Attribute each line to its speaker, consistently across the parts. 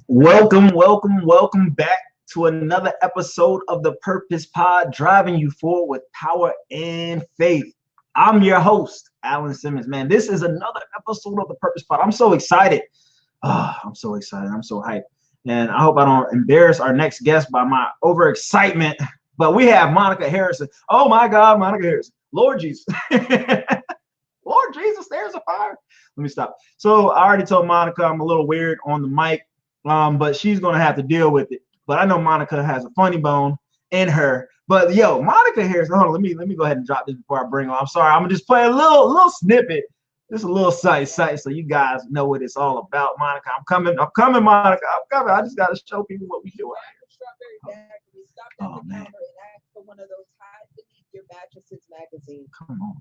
Speaker 1: Welcome back to another episode of the Purpose Pod, driving you forward with power and faith. I'm your host, Alan Simmons. Man, this is another episode of the Purpose Pod. I'm so excited. I'm so excited. I'm so hyped. And I hope I don't embarrass our next guest by my overexcitement. But we have Monica Harrison. Oh my God, Monica Harrison. Lord Jesus. Lord Jesus, there's a fire. Let me stop. So I already told Monica I'm a little weird on the mic. But she's gonna have to deal with it. But I know Monica has a funny bone in her. But yo, Monica Harrison. Hold on, let me go ahead and drop this before I bring her. I'm sorry, I'm gonna just play a little snippet, just a little sight, so you guys know what it's all about. Monica, I'm coming, Monica, I'm coming. I just gotta show people what we do out here. Oh man.
Speaker 2: One of those hide beneath your mattresses magazine.
Speaker 1: Come on.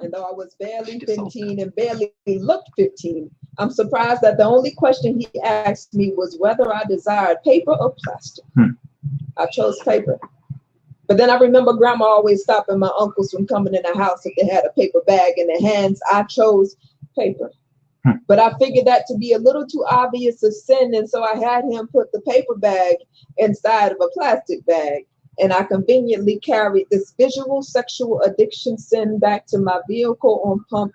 Speaker 2: And though I was barely 15 and barely looked 15, I'm surprised that the only question he asked me was whether I desired paper or plastic. I chose paper. But then I remember Grandma always stopping my uncles from coming in the house if they had a paper bag in their hands. I chose paper. But I figured that to be a little too obvious a sin, and so I had him put the paper bag inside of a plastic bag. And I conveniently carried this visual sexual addiction sin back to my vehicle on pump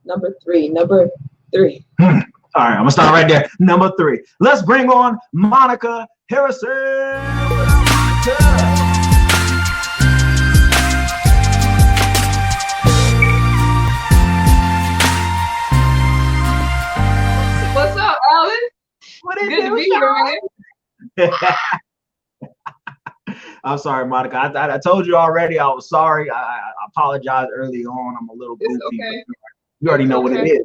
Speaker 2: number three.
Speaker 1: All right, I'm gonna start right there. Number 3. Let's bring on Monica Harrison.
Speaker 3: What's up, Alan? Good to be here, man.
Speaker 1: I'm sorry, Monica. I told you already. I was sorry. I apologize early on. I'm a little goofy.
Speaker 3: Okay.
Speaker 1: You already know what it is.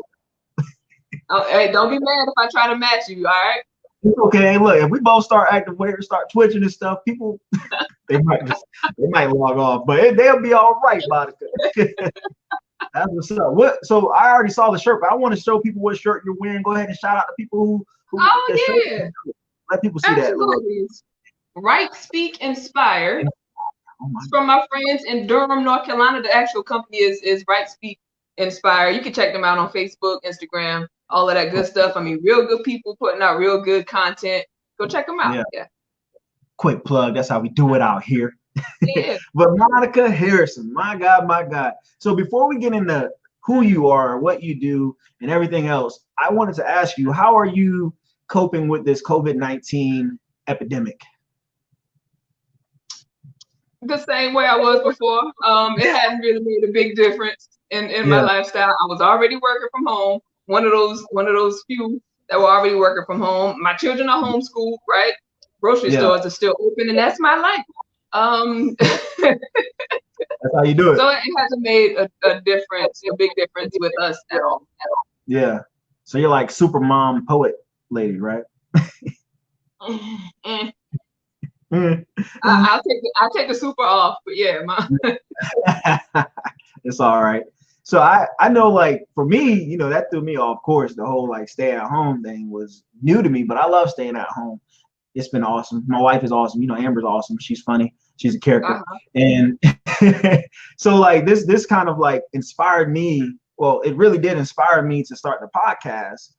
Speaker 3: Oh, hey, don't be mad if I try to match you. All right.
Speaker 1: It's okay. Look, if we both start acting weird, start twitching and stuff, people they might log off, but they'll be all right, Monica. That's what's up. So I already saw the shirt, but I want to show people what shirt you're wearing. Go ahead and shout out to people who
Speaker 3: yeah.
Speaker 1: Let people see
Speaker 3: Absolutely. That. Right Speak Inspired. It's from my friends in Durham, North Carolina. The actual company is Right Speak Inspired. You can check them out on Facebook, Instagram, all of that good stuff. I mean, real good people putting out real good content. Go check them out. Yeah.
Speaker 1: Quick plug. That's how we do it out here.
Speaker 3: Yeah.
Speaker 1: But Monica Harrison, my God. So before we get into who you are, what you do, and everything else, I wanted to ask you, how are you coping with this COVID-19 epidemic?
Speaker 3: The same way I was before. It hadn't really made a big difference in my lifestyle. I was already working from home. One of those few that were already working from home. My children are homeschooled, right? Grocery stores are still open, and that's my life.
Speaker 1: That's how you do it.
Speaker 3: So it hasn't made a big difference with us at all.
Speaker 1: Yeah. So you're like super mom poet lady, right?
Speaker 3: I'll take the super off, but yeah,
Speaker 1: it's all right. So I know, like, for me, that threw me off course. The whole like stay at home thing was new to me, but I love staying at home. It's been awesome. My wife is awesome. Amber's awesome. She's funny. She's a character. And so like this kind of like inspired me. Well, it really did inspire me to start the podcast.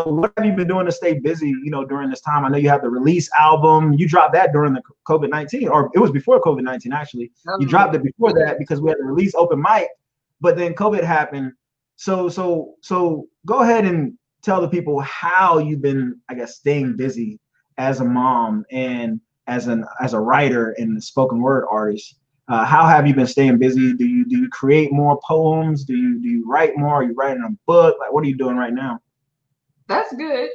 Speaker 1: What have you been doing to stay busy, during this time? I know you have the release album. You dropped that during the COVID-19, or it was before COVID-19, actually. You dropped it before that because we had the release open mic, but then COVID happened. So go ahead and tell the people how you've been, I guess, staying busy as a mom and as a writer and a spoken word artist. How have you been staying busy? Do you create more poems? Do you write more? Are you writing a book? Like, what are you doing right now?
Speaker 3: That's good.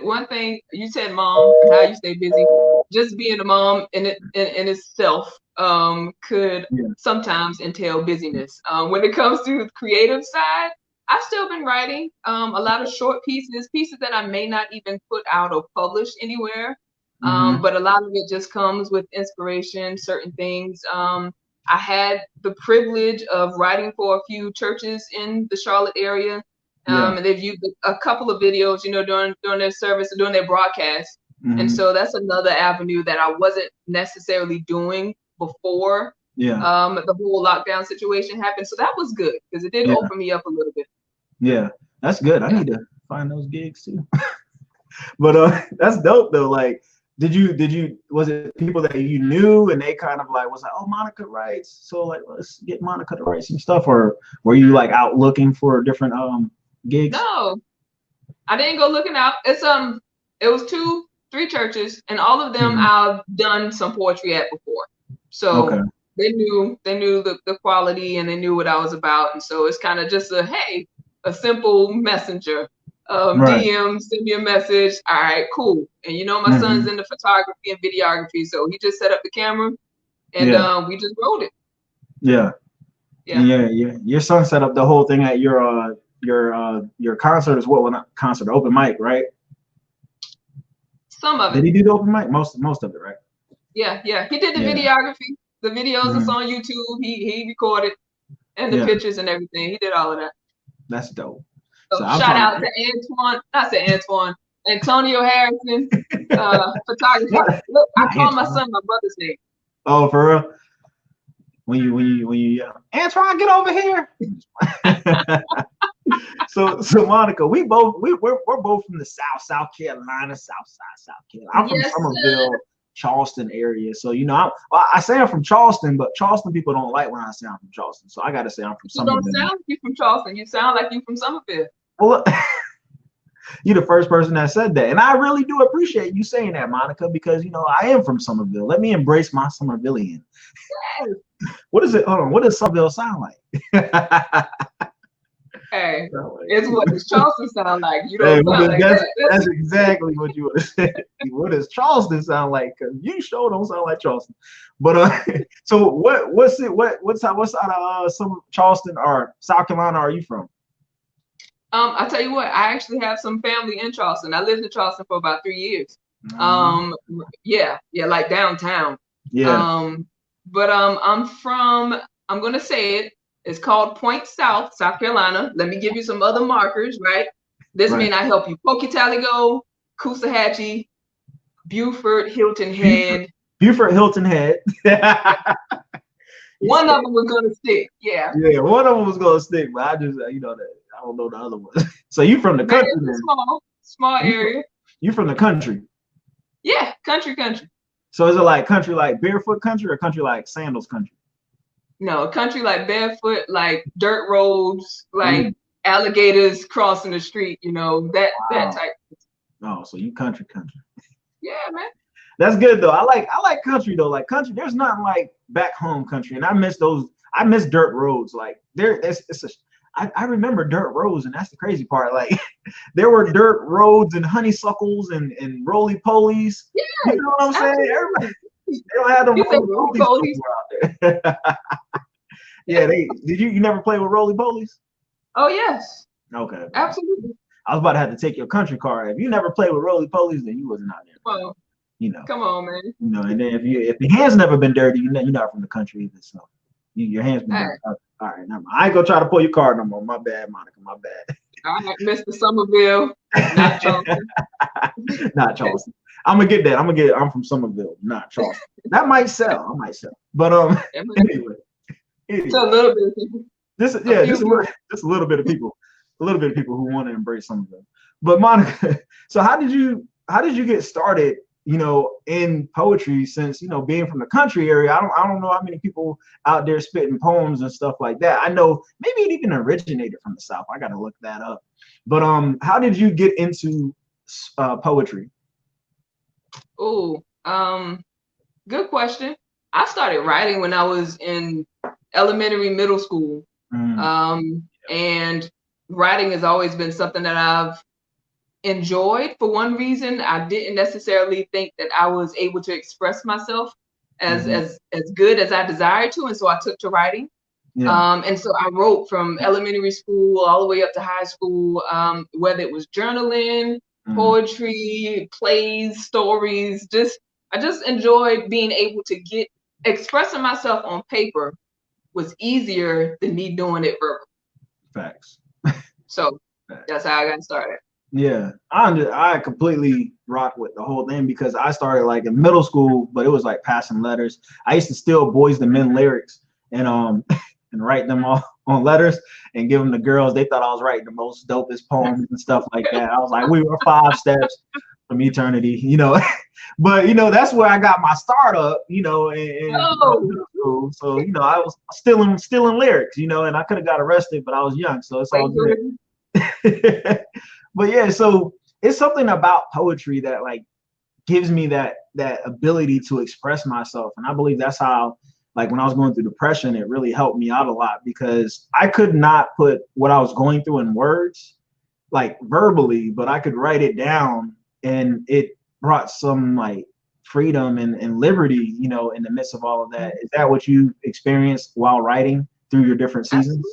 Speaker 3: One thing you said, mom, how you stay busy. Just being a mom in itself could sometimes entail busyness. When it comes to the creative side, I've still been writing a lot of short pieces that I may not even put out or publish anywhere. But a lot of it just comes with inspiration, certain things. I had the privilege of writing for a few churches in the Charlotte area. And they've used a couple of videos, during their service or during their broadcast. And so that's another avenue that I wasn't necessarily doing before the whole lockdown situation happened. So that was good because it did open me up a little bit.
Speaker 1: Yeah, that's good. I need to find those gigs too. But that's dope though. Like, was it people that you knew and they kind of like was like, oh, Monica writes, so like let's get Monica to write some stuff, or were you like out looking for different gigs?
Speaker 3: No, I didn't go looking out. It was 3 churches, and all of them I've done some poetry at before. So they knew the quality, and they knew what I was about. And so it's kind of just a simple messenger. DM, send me a message. All right, cool. And my son's into photography and videography, so he just set up the camera and we just wrote it. Yeah.
Speaker 1: Your son set up the whole thing at your concert is what concert, open mic, right?
Speaker 3: Some of it.
Speaker 1: Did he do the open mic? Most of it, right?
Speaker 3: Yeah. He did the videography. The videos is on YouTube. He recorded and the pictures and everything. He did all of that.
Speaker 1: That's dope.
Speaker 3: So shout out to Antonio Harrison, photographer. Look, I call my son my brother's name.
Speaker 1: Oh, for real? When you yell, Antoine, get over here. So Monica, we're both from the South Carolina, South Carolina. I'm from Somerville, Charleston area. So I say I'm from Charleston, but Charleston people don't like when I say I'm from Charleston. So I gotta say I'm from Somerville.
Speaker 3: You don't sound like you from Charleston. You sound like you from Somerville.
Speaker 1: Well, you're the first person that said that, and I really do appreciate you saying that, Monica, because I am from Somerville. Let me embrace my Somervillian.
Speaker 3: Yes.
Speaker 1: What is it? Hold on. What does Somerville sound like?
Speaker 3: Hey, it's what does Charleston sound like? You don't sound like that.
Speaker 1: That's exactly what you would have said. What does Charleston sound like? Because you sure don't sound like Charleston. But so what side of some Charleston or South Carolina are you from?
Speaker 3: I'll tell you what, I actually have some family in Charleston. I lived in Charleston for about 3 years. Yeah, like downtown.
Speaker 1: Yeah.
Speaker 3: But I'm gonna say it. It's called Point South, South Carolina. Let me give you some other markers, right? This may not help you. Pocatello, Coosawhatchee, Beaufort, Hilton Head.
Speaker 1: Beaufort, Hilton Head.
Speaker 3: One of them was gonna stick. Yeah.
Speaker 1: Yeah, one of them was gonna stick, but I just that I don't know the other one. So you from the country?
Speaker 3: Small area.
Speaker 1: You from the country?
Speaker 3: Yeah, country.
Speaker 1: So is it like country like barefoot country or country like sandals country?
Speaker 3: No, country like barefoot, like dirt roads, like alligators crossing the street, that type.
Speaker 1: Oh, so you country.
Speaker 3: Yeah, man.
Speaker 1: That's good though. I like country though. Like country, there's nothing like back home country, and I miss those. I miss dirt roads. Like I remember dirt roads, and that's the crazy part. Like there were dirt roads and honeysuckles and roly polies.
Speaker 3: Yeah,
Speaker 1: you know what I'm saying? Everybody, they don't have them roly polies out there. Yeah, did you never play with roly polies?
Speaker 3: Oh yes.
Speaker 1: Okay.
Speaker 3: Absolutely.
Speaker 1: I was about to have to take your country car. If you never played with roly polies, then you wasn't out there.
Speaker 3: Well, come on, man.
Speaker 1: And then if your hands never been dirty, you're not from the country either. So your hands been dirty. All right, never mind. I ain't gonna try to pull your card no more. My bad, Monica. My bad.
Speaker 3: All right, Mr. Somerville, not Charleston.
Speaker 1: Not Charleston. I'm gonna get that. I'm from Somerville, not Charleston. That might sell. I might sell. But anyway.
Speaker 3: It's a little bit of people.
Speaker 1: Just a little bit of people. A little bit of people who want to embrace Somerville. But Monica, so how did you get started, in poetry, since being from the country area? I don't know how many people out there spitting poems and stuff like that. I know maybe it even originated from the South. I gotta look that up. But how did you get into poetry?
Speaker 3: Oh, good question. I started writing when I was in elementary, middle school. And writing has always been something that I've enjoyed. For one reason, I didn't necessarily think that I was able to express myself as good as I desired to, and so I took to writing. And so I wrote from elementary school all the way up to high school, whether it was journaling, poetry, plays, stories. I just enjoyed being able to expressing myself on paper was easier than me doing it verbally.
Speaker 1: Facts.
Speaker 3: So that's how I got started.
Speaker 1: Yeah, I completely rock with the whole thing because I started like in middle school, but it was like passing letters. I used to steal Boys to Men lyrics and and write them all on letters and give them to girls. They thought I was writing the most dopest poems and stuff like that. I was like, we were 5 steps. from eternity, but that's where I got my start up, in middle school. So I was stealing lyrics, and I could have got arrested, but I was young, so it's all good. But yeah, so it's something about poetry that like gives me that ability to express myself, and I believe that's how, like, when I was going through depression, it really helped me out a lot, because I could not put what I was going through in words, like verbally, but I could write it down, and it brought some like freedom and liberty, in the midst of all of that. Is that what you experienced while writing through your different seasons?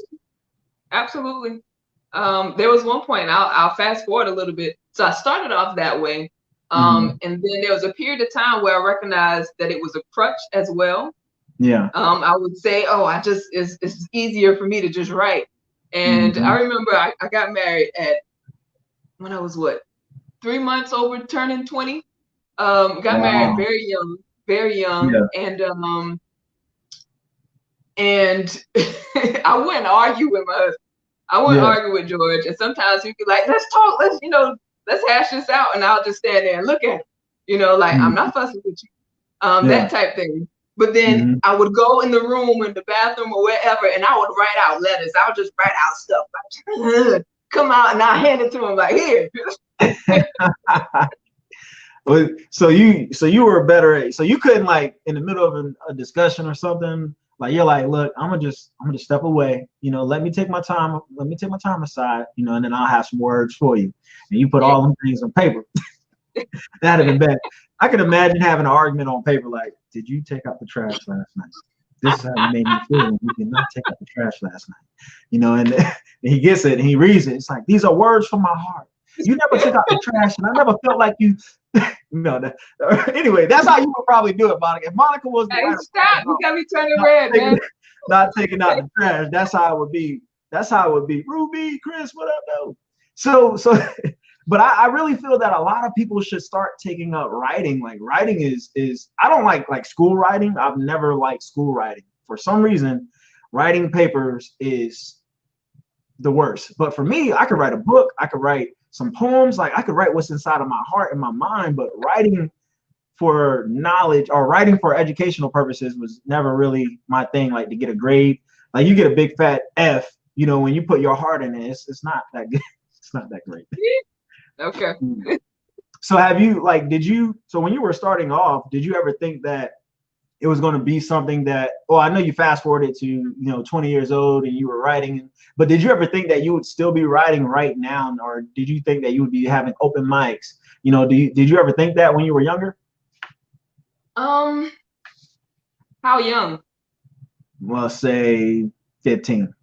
Speaker 3: Absolutely. There was one point, I'll fast forward a little bit. So I started off that way. And then there was a period of time where I recognized that it was a crutch as well.
Speaker 1: Yeah.
Speaker 3: I would say, it's easier for me to just write. And I remember I got married when I was 3 months over turning 20. Got married very young. Yeah. And I wouldn't argue with my husband. I wouldn't argue with George. And sometimes he'd be like, let's talk, let's hash this out. And I'll just stand there and look at him, I'm not fussing with you. That type thing. But then I would go in the room, in the bathroom or wherever, and I would write out letters. I would just write out stuff like, come out, and I hand it to him like, here.
Speaker 1: So you were better. So you couldn't, like, in the middle of a discussion or something, like, you're like, look, I'm gonna just step away. Let me take my time. Let me take my time aside. And then I'll have some words for you. And you put all them things on paper. That'd have been bad. I can imagine having an argument on paper like, did you take out the trash last night? This is how you made me feel when you did not take out the trash last night. And he gets it and he reads it. It's like, these are words from my heart. You never took out the trash, and I never felt like you. Anyway, that's how you would probably do it, Monica. If Monica was
Speaker 3: stop, you got me turning red, man.
Speaker 1: Not taking out the trash. That's how it would be. Ruby, Chris, what up, though? So. But I really feel that a lot of people should start taking up writing. Like, writing is I don't like school writing. I've never liked school writing. For some reason, writing papers is the worst. But for me, I could write a book. I could write some poems. Like, I could write what's inside of my heart and my mind. But writing for knowledge or writing for educational purposes was never really my thing. Like, to get a grade, like, you get a big fat F, when you put your heart in it, it's not that good. It's not that great.
Speaker 3: Okay.
Speaker 1: So so when you were starting off, did you ever think that it was going to be something that, I know you fast forwarded to, 20 years old and you were writing, but did you ever think that you would still be writing right now? Or did you think that you would be having open mics? Did you ever think that when you were younger?
Speaker 3: How young?
Speaker 1: Well, say 15.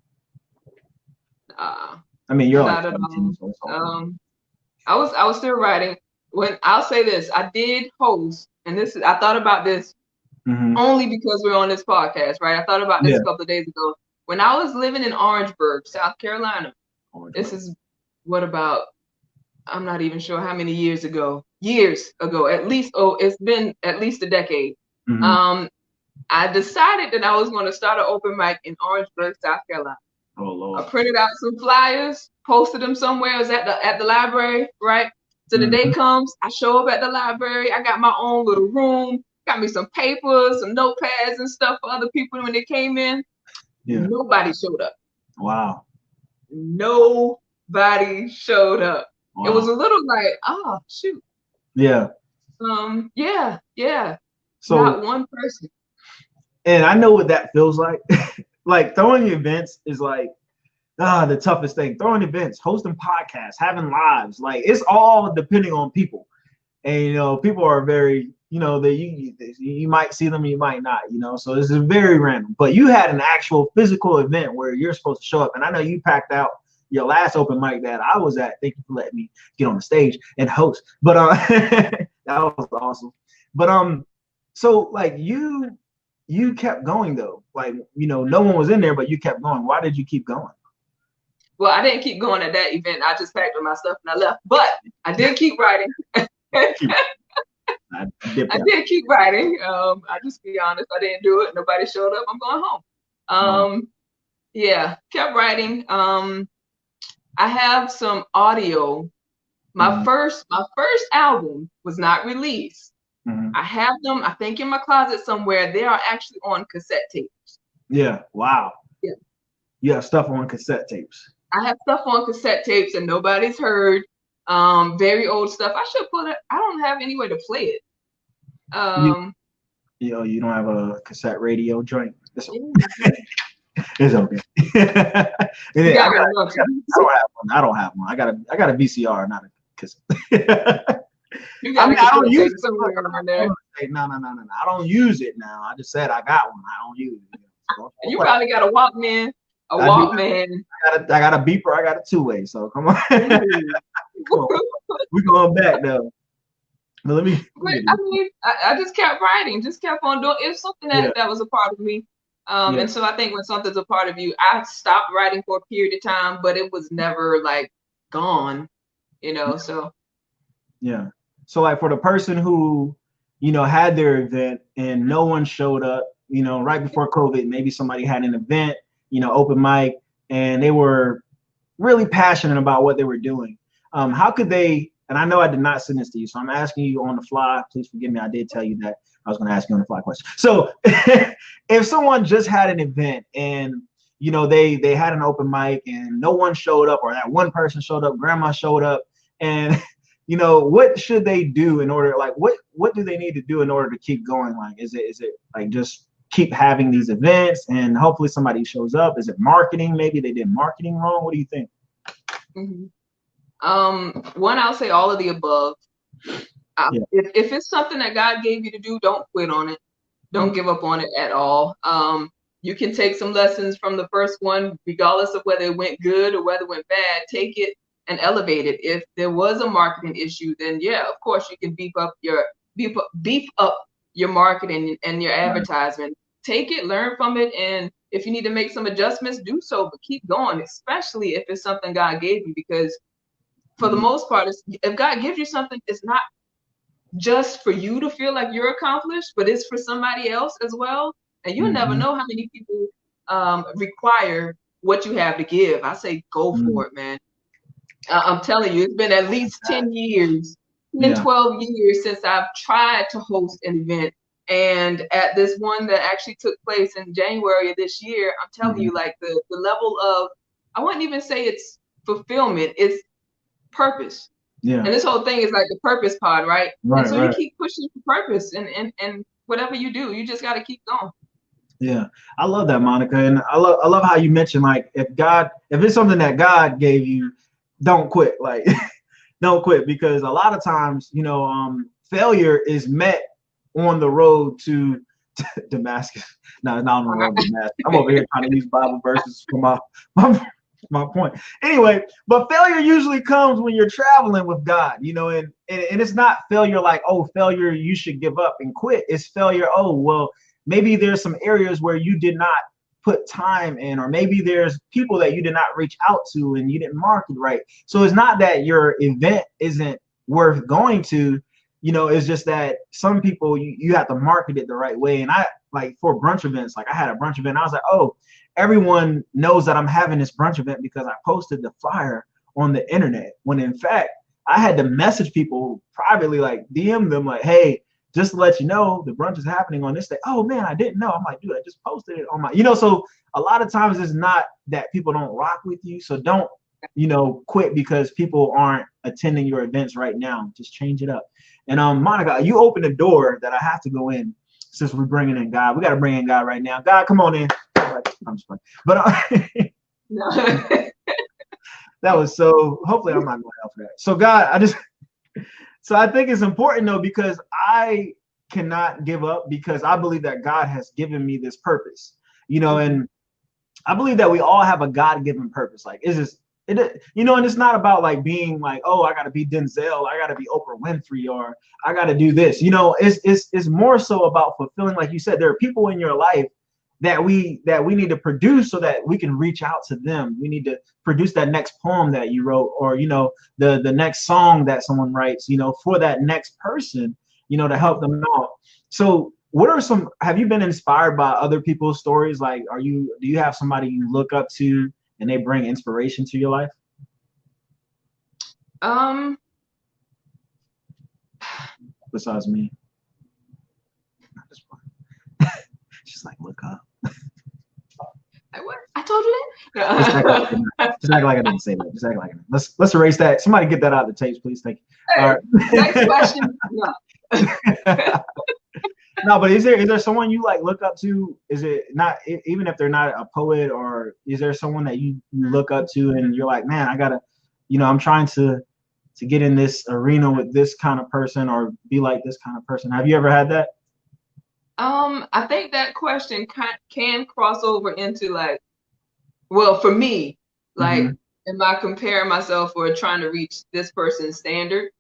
Speaker 1: I mean, you're like 17, so
Speaker 3: I was still writing. When I'll say this, I did host, and I thought about this only because we're on this podcast, right? I thought about this a couple of days ago. When I was living in Orangeburg, South Carolina, this is I'm not even sure how many years ago, at least, it's been at least a decade. I decided that I was going to start an open mic in Orangeburg, South Carolina.
Speaker 1: Oh, Lord.
Speaker 3: I printed out some flyers, posted them somewhere. I was at the library, right? So the day comes, I show up at the library. I got my own little room, got me some papers, some notepads and stuff for other people when they came in. Yeah. Nobody showed up.
Speaker 1: Wow.
Speaker 3: Nobody showed up. Wow. It was a little like, oh, shoot.
Speaker 1: Yeah.
Speaker 3: Yeah.
Speaker 1: So,
Speaker 3: not one person.
Speaker 1: And I know what that feels like. Like, throwing events is like the toughest thing. Throwing events, hosting podcasts, having lives, like, it's all depending on people. And people are very, you might see them, you might not, so this is very random. But you had an actual physical event where you're supposed to show up, and I know you packed out your last open mic that I was at. Thank you for letting me get on the stage and host. But that was awesome. But so, like, you kept going though. Like, no one was in there, but you kept going. Why did you keep going?
Speaker 3: Well, I didn't keep going at that event. I just packed up my stuff and I left. But I did keep writing. I did keep writing. I just be honest, I didn't do it. Nobody showed up. I'm going home. Yeah, kept writing. I have some audio My first album was not released. I have them, I think, in my closet somewhere. They are actually on cassette tapes.
Speaker 1: Yeah. Wow.
Speaker 3: Yeah.
Speaker 1: You have stuff on cassette tapes.
Speaker 3: I have stuff on cassette tapes and nobody's heard. Very old stuff. I should put it. I don't have any way to play it.
Speaker 1: You don't have a cassette radio joint. It's okay. I don't have one. I got a VCR, not a cassette. I don't use it somewhere around there. No. I don't use it now. I just said I got one. I don't use it. So,
Speaker 3: you probably got a Walkman.
Speaker 1: I got a beeper. I got a two-way. So come on. We're going back though. But
Speaker 3: I just kept writing, just kept on doing. It's something that was a part of me. And so I think when something's a part of you, I stopped writing for a period of time, but it was never like gone, so. Yeah.
Speaker 1: So like for the person who, had their event and no one showed up, right before COVID, maybe somebody had an event, open mic, and they were really passionate about what they were doing. How could they, and I know I did not send this to you, so I'm asking you on the fly, please forgive me, I did tell you that I was going to ask you on the fly question. So if someone just had an event and, they had an open mic and no one showed up, or that one person showed up, grandma showed up, and, what should they do in order, like, what do they need to do in order to keep going? Like, is it like just keep having these events and hopefully somebody shows up? Is it marketing? Maybe they did marketing wrong. What do you think?
Speaker 3: One, I'll say all of the above. If it's something that God gave you to do, don't quit on it. Don't give up on it at all. You can take some lessons from the first one, regardless of whether it went good or whether it went bad. Take it and elevate it. If there was a marketing issue, then of course you can beef up your marketing and your advertisement. Take it, learn from it, and if you need to make some adjustments, do so. But keep going, especially if it's something God gave you, because for the most part, if God gives you something, it's not just for you to feel like you're accomplished, but it's for somebody else as well. And you'll never know how many people require what you have to give. I say go for it, man. I'm telling you, it's been at least 10 years, 12 years since I've tried to host an event. And at this one that actually took place in January of this year, I'm telling you, like the level of, I wouldn't even say it's fulfillment, it's purpose. Yeah. And this whole thing is like the purpose part, right? And so you keep pushing for purpose and whatever you do, you just got to keep going.
Speaker 1: Yeah, I love that, Monica. And I love how you mentioned, like, if it's something that God gave you, don't quit. Like, don't quit, because a lot of times, failure is met on the road to Damascus. No, it's not on the road to Damascus. I'm over here trying to use Bible verses for my point. Anyway, but failure usually comes when you're traveling with God, and it's not failure like, oh, failure, you should give up and quit. It's failure, oh, well, maybe there's some areas where you did not put time in, or maybe there's people that you did not reach out to and you didn't market right. So it's not that your event isn't worth going to, it's just that some people you have to market it the right way. And I, like, for brunch events, like I had a brunch event, I was like, oh, everyone knows that I'm having this brunch event because I posted the flyer on the internet, when in fact I had to message people privately, like DM them, like, hey, just to let you know, the brunch is happening on this day. Oh man, I didn't know. I'm like, dude, I just posted it on my, so a lot of times it's not that people don't rock with you. So don't, quit because people aren't attending your events right now. Just change it up. And Monica, you opened the door that I have to go in since we're bringing in God. We got to bring in God right now. God, come on in. I'm just playing. But that was so, hopefully I'm not going out for that. So God, so I think it's important though, because I cannot give up, because I believe that God has given me this purpose, and I believe that we all have a God-given purpose. Like, it's just, and it's not about like being like, oh, I got to be Denzel, I got to be Oprah Winfrey, or I got to do this. It's more so about fulfilling, like you said, there are people in your life that we need to produce so that we can reach out to them. We need to produce that next poem that you wrote, or the next song that someone writes, for that next person, to help them out. So have you been inspired by other people's stories? Like, do you have somebody you look up to and they bring inspiration to your life? besides me? She's like, look up.
Speaker 3: What? I told you
Speaker 1: Just act like,
Speaker 3: that.
Speaker 1: just act like I didn't say that. Just act like I didn't. Let's erase that. Somebody get that out of the tapes, please. Thank you.
Speaker 3: Hey,
Speaker 1: All right.
Speaker 3: next question. No.
Speaker 1: No, but is there someone you like look up to? Is it not even if they're not a poet, or is there someone that you look up to and you're like, man, I gotta, I'm trying to get in this arena with this kind of person or be like this kind of person. Have you ever had that?
Speaker 3: I think that question can cross over into like, well, for me, like, am I comparing myself or trying to reach this person's standard,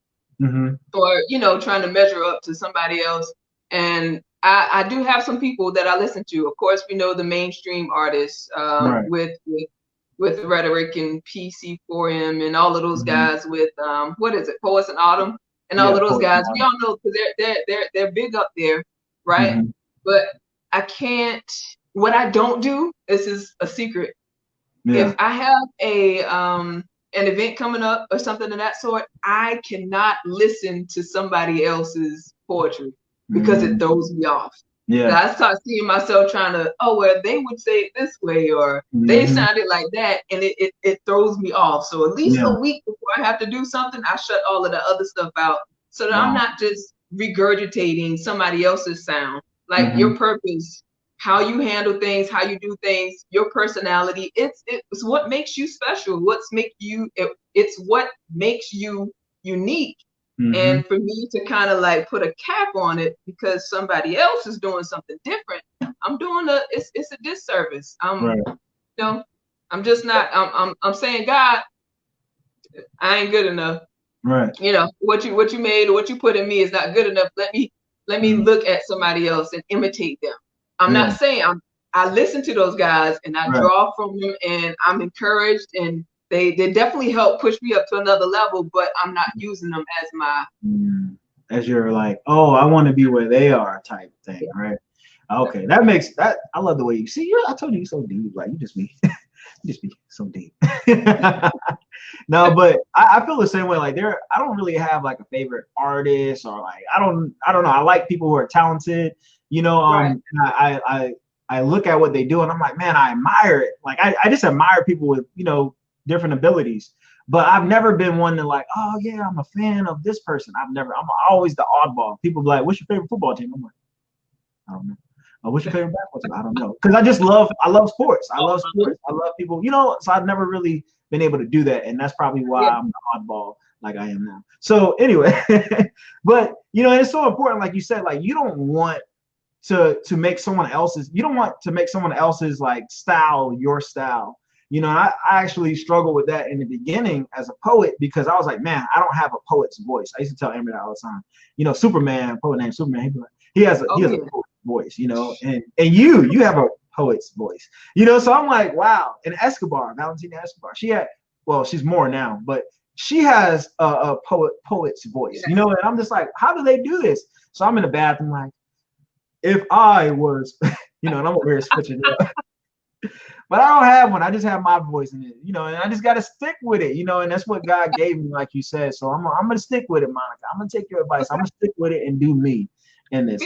Speaker 3: or trying to measure up to somebody else? And I do have some people that I listen to. Of course, we know the mainstream artists,
Speaker 1: Right.
Speaker 3: with Rhetoric and PC4M and all of those guys with what is it, Poets and Autumn and all of those guys. We all know because they're big up there, right? But I can't. What I don't do, this is a secret.
Speaker 1: Yeah.
Speaker 3: If I have an event coming up or something of that sort, I cannot listen to somebody else's poetry because it throws me off.
Speaker 1: Yeah.
Speaker 3: I start seeing myself trying to, well, they would say it this way, or they sounded like that, and it throws me off. So at least a week before I have to do something, I shut all of the other stuff out so that I'm not just regurgitating somebody else's sound. Like your purpose, how you handle things, how you do things, your personality, it's what makes you special. It's what makes you unique. And for me to kind of like put a cap on it because somebody else is doing something different, I'm doing it's a disservice. I'm just not. I'm saying, God, I ain't good enough.
Speaker 1: Right.
Speaker 3: What you made or what you put in me is not good enough. Let me look at somebody else and imitate them. I'm not saying I listen to those guys and I draw from them and I'm encouraged and they definitely help push me up to another level, but I'm not using them as my
Speaker 1: as you're like, oh, I want to be where they are type thing, right? Okay, that makes that. I love the way you see. I told you you're so deep. Like you just be so deep. No, but I feel the same way. Like I don't really have like a favorite artist or like I don't know. I like people who are talented. And I look at what they do and I'm like, man, I admire it. Like I just admire people with different abilities. But I've never been one to like, oh yeah, I'm a fan of this person. I'm always the oddball. People be like, what's your favorite football team? I'm like, I don't know. What's your favorite basketball team? I don't know. Because I love sports. I love sports. I love people, so I've never really been able to do that. And that's probably why I'm the oddball like I am now. So anyway, but it's so important, like you said, like you don't want to make someone else's, like style your style. I actually struggled with that in the beginning as a poet because I was like, man, I don't have a poet's voice. I used to tell Amber that all the time. Superman, poet named Superman, he has a poet's voice, and you have a poet's voice, so I'm like, wow. And Valentina Escobar, she's more now, but she has a poet's voice, and I'm just like, how do they do this? So I'm in the bathroom like, if I was, and I'm over here switching it up. But I don't have one. I just have my voice in it, and I just got to stick with it, and that's what God gave me, like you said. So I'm going to stick with it, Monica. I'm going to take your advice. I'm going to stick with it and do me in this.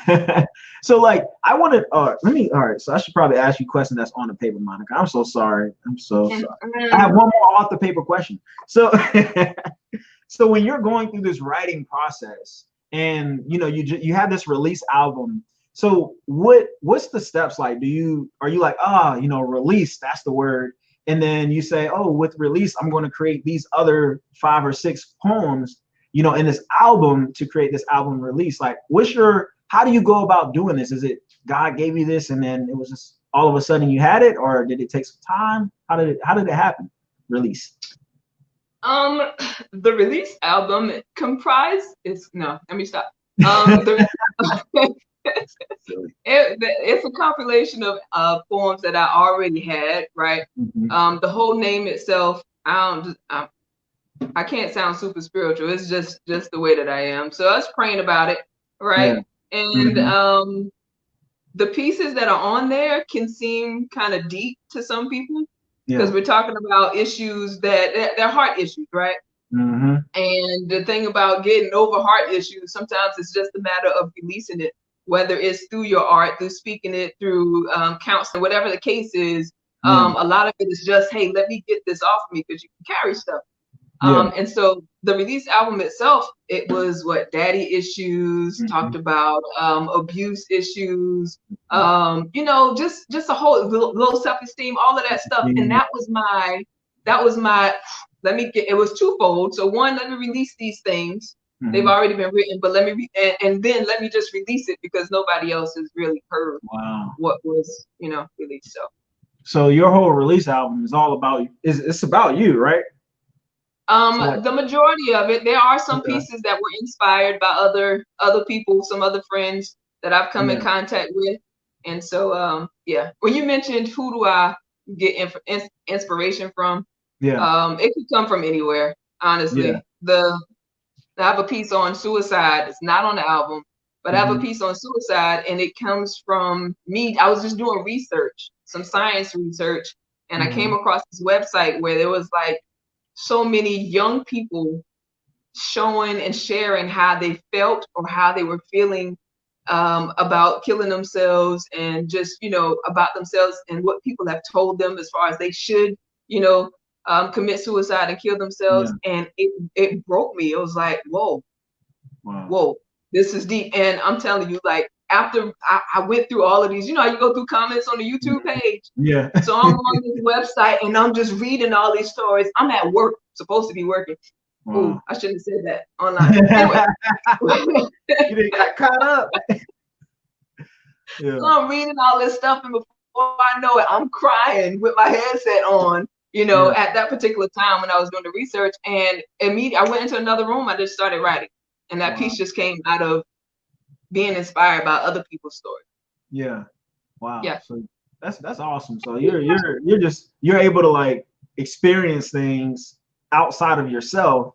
Speaker 1: Okay. So like, I want to, all right. So I should probably ask you a question that's on the paper, Monica. I'm so sorry. I'm so sorry. I have one more off the paper question. So, so when you're going through this writing process and, you have this release album, so what's the steps like? Are you like, release, that's the word. And then you say, oh, with release, I'm going to create these other 5 or 6 poems, in this album to create this album release. Like, how do you go about doing this? Is it God gave you this and then it was just all of a sudden you had it, or did it take some time? How did it happen? Release.
Speaker 3: The release album let me stop. It's a compilation of poems that I already had, right? The whole name itself, I can't sound super spiritual. It's just the way that I am. So I was praying about it, right? And the pieces that are on there can seem kind of deep to some people because we're talking about issues that they're heart issues, right?
Speaker 1: Mm-hmm.
Speaker 3: And the thing about getting over heart issues, sometimes it's just a matter of releasing it, whether it's through your art, through speaking it, through counseling, whatever the case is.
Speaker 1: Yeah.
Speaker 3: A lot of it is just, hey, let me get this off of me, because you can carry stuff.
Speaker 1: Yeah.
Speaker 3: And so the release album itself, it was what daddy issues, talked about abuse issues, just a whole low self-esteem, all of that stuff. And that was my, it was twofold. So one, let me release these things. They've already been written, but let me, and then let me just release it, because nobody else has really heard what was, released.
Speaker 1: So your whole release album is all about, it's about you, right?
Speaker 3: The majority of it. There are some pieces that were inspired by other people, some other friends that I've come in contact with. And so, when you mentioned who do I get inspiration from, it could come from anywhere, honestly. I have a piece on suicide. It's not on the album, but I have a piece on suicide, and it comes from me. I was just doing research, some science research, and I came across this website where there was like so many young people showing and sharing how they felt or how they were feeling about killing themselves, and just, about themselves and what people have told them as far as they should, commit suicide and kill themselves. And it broke me. It was like, whoa, this is deep. And I'm telling you, like, after I went through all of these, you go through comments on the YouTube page.
Speaker 1: Yeah.
Speaker 3: So I'm on this website and I'm just reading all these stories. I'm at work, supposed to be working. Ooh, I shouldn't have said that online. Anyway.
Speaker 1: You didn't got caught up.
Speaker 3: So I'm reading all this stuff, and before I know it, I'm crying with my headset on, at that particular time when I was doing the research. And immediately I went into another room. I just started writing. And that piece just came out of being inspired by other people's stories.
Speaker 1: Yeah. Wow.
Speaker 3: Yeah.
Speaker 1: So that's awesome. So you're able to like experience things outside of yourself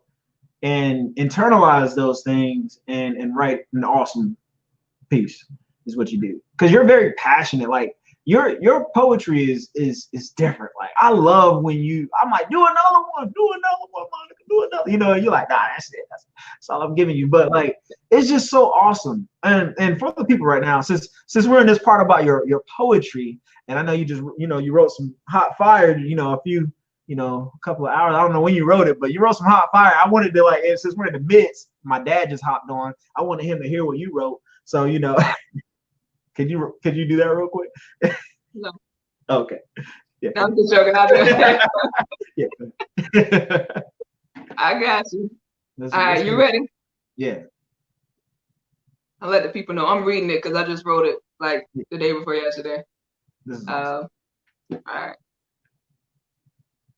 Speaker 1: and internalize those things and write an awesome piece is what you do. Because you're very passionate. Like your poetry is different. Like I love when I'm like, do another one, Monica, do another. You're like, nah, that's it. That's all I'm giving you. But like, it's just so awesome. And for the people right now, since we're in this part about your poetry, and I know you just you wrote some hot fire, a couple of hours. I don't know when you wrote it, but you wrote some hot fire. I wanted to like, since we're in the midst, my dad just hopped on. I wanted him to hear what you wrote. So Could you do that real quick?
Speaker 3: No.
Speaker 1: Okay. Yeah.
Speaker 3: I'm just joking. I'll do it.
Speaker 1: Yeah.
Speaker 3: I got you. All right, you ready?
Speaker 1: Yeah.
Speaker 3: I'll let the people know. I'm reading it because I just wrote it like the day before yesterday.
Speaker 1: Awesome.
Speaker 3: All right.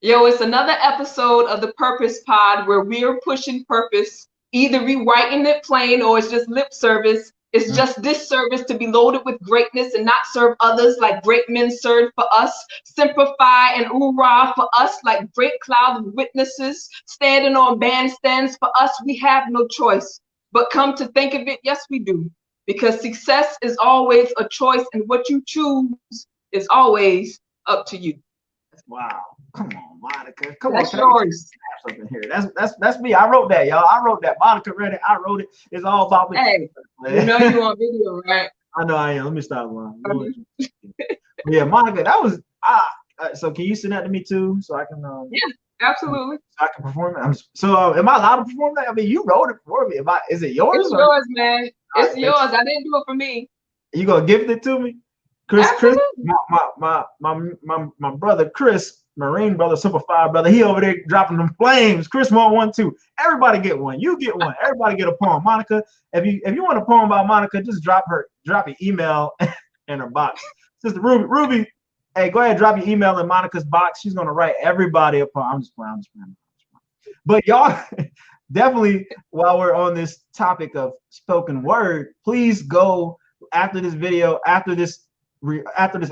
Speaker 3: Yo, it's another episode of the Purpose Pod where we're pushing purpose, either rewriting it plain or it's just lip service. It's just disservice to be loaded with greatness and not serve others like great men served for us. Simplify and hoorah for us like great cloud of witnesses standing on bandstands for us. We have no choice. But come to think of it, yes, we do. Because success is always a choice, and what you choose is always up to you.
Speaker 1: Wow. Come on, Monica. Come
Speaker 3: that's
Speaker 1: on.
Speaker 3: Yours.
Speaker 1: Something here. That's me. I wrote that, y'all. I wrote that. Monica read it. I wrote it. It's all about me.
Speaker 3: Hey, you know you on video, right?
Speaker 1: I know I am. Let me stop lying. Yeah, Monica, that was so can you send that to me too, so I can
Speaker 3: yeah, absolutely.
Speaker 1: So I can perform it. So am I allowed to perform that? I mean, you wrote it for me. Is it yours?
Speaker 3: It's yours, man. It's yours. I didn't do it for me.
Speaker 1: You gonna gift it to me? Chris, my brother Chris, Marine brother, Super Fire brother, he over there dropping them flames. Chris want one too. Everybody get one. You get one. Everybody get a poem. Monica, if you want a poem by Monica, just drop your email in her box. Sister Ruby, hey, go ahead, drop your email in Monica's box. She's gonna write everybody a poem. I'm just playing. But y'all, definitely, while we're on this topic of spoken word, please go after this video, after this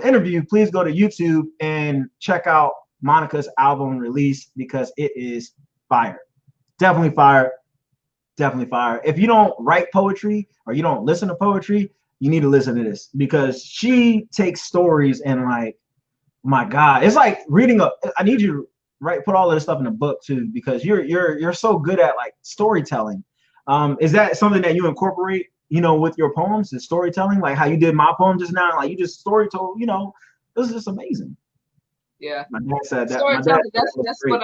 Speaker 1: interview, please go to YouTube and check out Monica's album release, because it is fire. Definitely fire. Definitely fire. If you don't write poetry or you don't listen to poetry, you need to listen to this, because she takes stories and like, my God, it's like reading I need you put all of this stuff in a book too, because you're so good at like storytelling. Is that something that you incorporate, with your poems, is storytelling, like how you did my poem just now? Like you just story told, this is just amazing.
Speaker 3: Yeah.
Speaker 1: My dad said that.
Speaker 3: Storytelling, that's what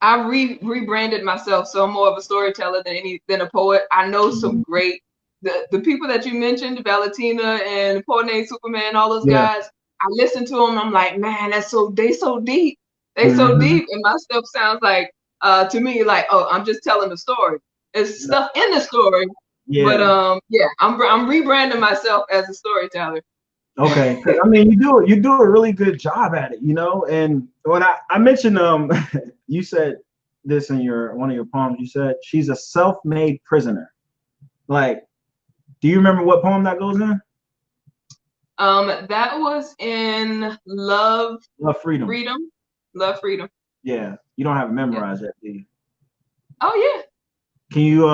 Speaker 3: I rebranded myself. So I'm more of a storyteller than a poet. I know some great the people that you mentioned, Valentina and Poet Named Superman, all those guys. I listen to them. I'm like, man, they so deep. They so deep, and my stuff sounds like to me like, oh, I'm just telling the story. There's stuff in the story, but I'm rebranding myself as a storyteller.
Speaker 1: Okay, I mean, you do a really good job at it, And when I mentioned, you said this in one of your poems. You said she's a self-made prisoner. Like, do you remember what poem that goes in?
Speaker 3: That was in Love
Speaker 1: Freedom.
Speaker 3: Love Freedom.
Speaker 1: Yeah, you don't have it memorized yet, do you?
Speaker 3: Oh yeah.
Speaker 1: Can you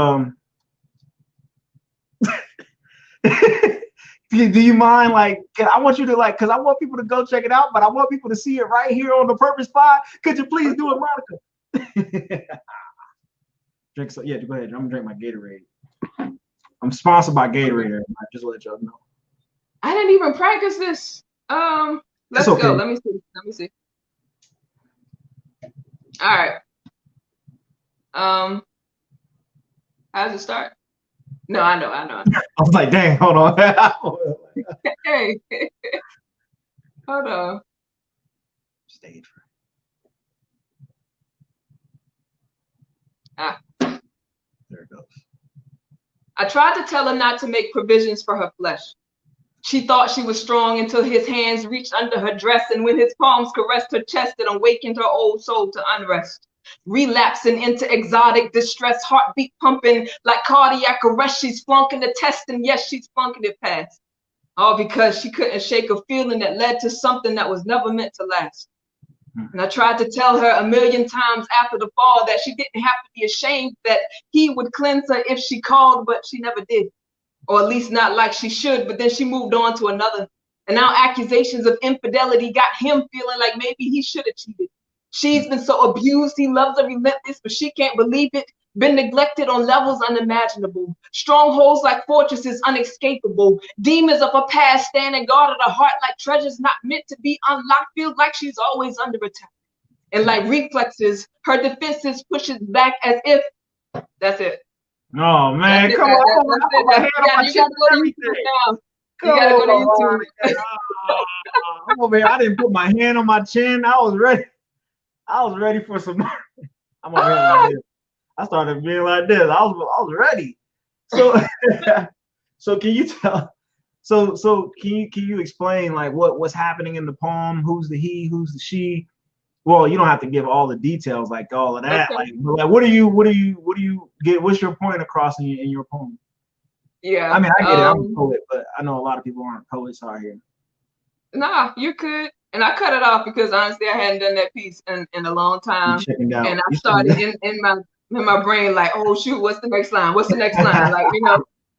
Speaker 1: do you mind, like, I want you to, like, because I want people to go check it out, but I want people to see it right here on the Purpose Pod. Could you please do it, Monica? Drink go ahead. I'm gonna drink my Gatorade. I'm sponsored by Gatorade. I just let y'all know.
Speaker 3: I didn't even practice this. Let's go. Let me see. All right. How does it start? No, I know.
Speaker 1: I was like, dang, hold on.
Speaker 3: Hey, hold on.
Speaker 1: Stage. There it goes.
Speaker 3: I tried to tell her not to make provisions for her flesh. She thought she was strong until his hands reached under her dress, and when his palms caressed her chest, it awakened her old soul to unrest. Relapsing into exotic distress, heartbeat pumping like cardiac arrest. She's flunking the test, and yes, she's flunking it past. All because she couldn't shake a feeling that led to something that was never meant to last. And I tried to tell her a million times after the fall that she didn't have to be ashamed, that he would cleanse her if she called, but she never did. Or at least not like she should, but then she moved on to another. And now accusations of infidelity got him feeling like maybe he should have cheated. She's been so abused, he loves her relentless, but she can't believe it. Been neglected on levels unimaginable. Strongholds like fortresses unescapable. Demons of her past stand guard at her heart like treasures not meant to be unlocked. Feels like she's always under attack. And like reflexes, her defenses pushes back as if, that's it.
Speaker 1: Oh man, come on.
Speaker 3: You gotta go to YouTube now. You gotta go to YouTube.
Speaker 1: I'm over here. I didn't put my hand on my chin. I was ready for some. I'm over here like this. I started being like this. I was ready. So so can you tell? So can you explain like what's happening in the poem? Who's the he? Who's the she? Well, you don't have to give all the details, like all of that. Okay. Like what do you get? What's your point across in your poem?
Speaker 3: Yeah.
Speaker 1: I mean, I get it. I'm a poet, but I know a lot of people aren't poets out here.
Speaker 3: Nah, you could. And I cut it off because honestly, I hadn't done that piece in a long time. And I started in my brain like, oh shoot, what's the next line? What's the next line? Like,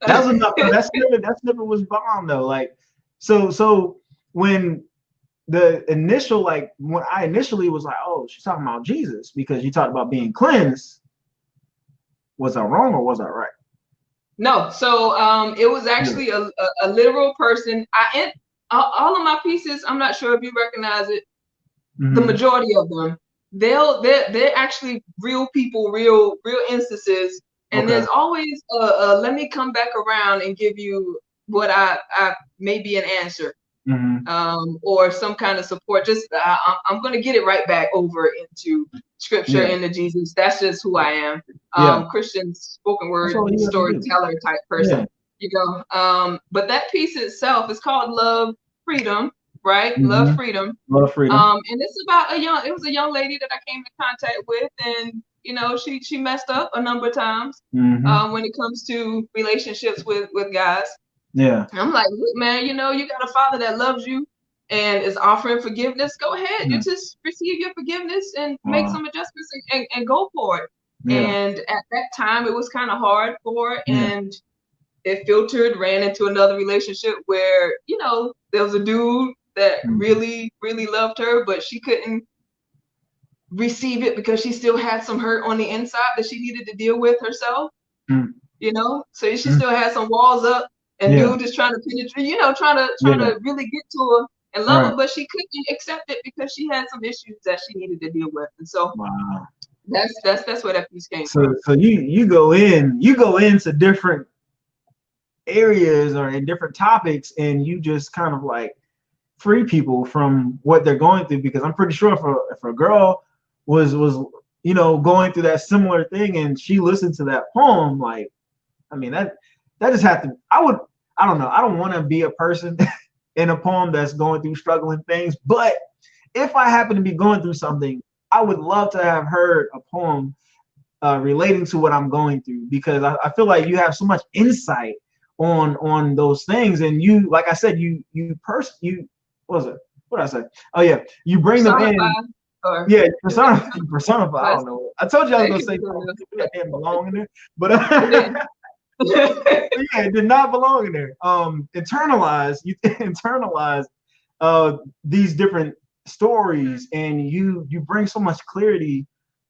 Speaker 1: That was enough. That snippet was bomb though. Like, so when the initial, like when I initially was like, oh, she's talking about Jesus because you talked about being cleansed. Was I wrong or was I right?
Speaker 3: No. So it was actually a literal person. All of my pieces, I'm not sure if you recognize it. The majority of them, they're actually real people, real instances. And there's always let me come back around and give you what I may be an answer. Or some kind of support. Just I'm gonna get it right back over into scripture, into Jesus. That's just who I am. Christian spoken word storyteller type person. But that piece itself is called Love Freedom, right? Love Freedom.
Speaker 1: Love Freedom.
Speaker 3: And it's about it was a young lady that I came in contact with, and she messed up a number of times when it comes to relationships with guys.
Speaker 1: Yeah.
Speaker 3: And I'm like, look, man, you got a father that loves you and is offering forgiveness. Go ahead. You just receive your forgiveness and make some adjustments and go for it. And at that time, it was kind of hard for her. And it filtered, ran into another relationship where, there was a dude that really, really loved her, but she couldn't receive it because she still had some hurt on the inside that she needed to deal with herself.
Speaker 1: Mm.
Speaker 3: You know, so she still had some walls up, and dude is trying to penetrate, you know, trying to really get to her and love her, but she couldn't accept it because she had some issues that she needed to deal with. And so that's where that piece came from.
Speaker 1: So you go into different areas or in different topics, and you just kind of like free people from what they're going through, because I'm pretty sure if a girl was you know going through that similar thing and she listened to that poem, like, I mean, that just had to, I don't know, I don't want to be a person in a poem that's going through struggling things, but if I happen to be going through something, I would love to have heard a poem relating to what I'm going through, because I feel like you have so much insight on those things, and you, like I said, you what was it? What did I say? Oh yeah, you bring them in. Yeah, personify. I don't know. I told you I was gonna say something that didn't belong in there, but yeah, it did not belong in there. Internalize these different stories, and you bring so much clarity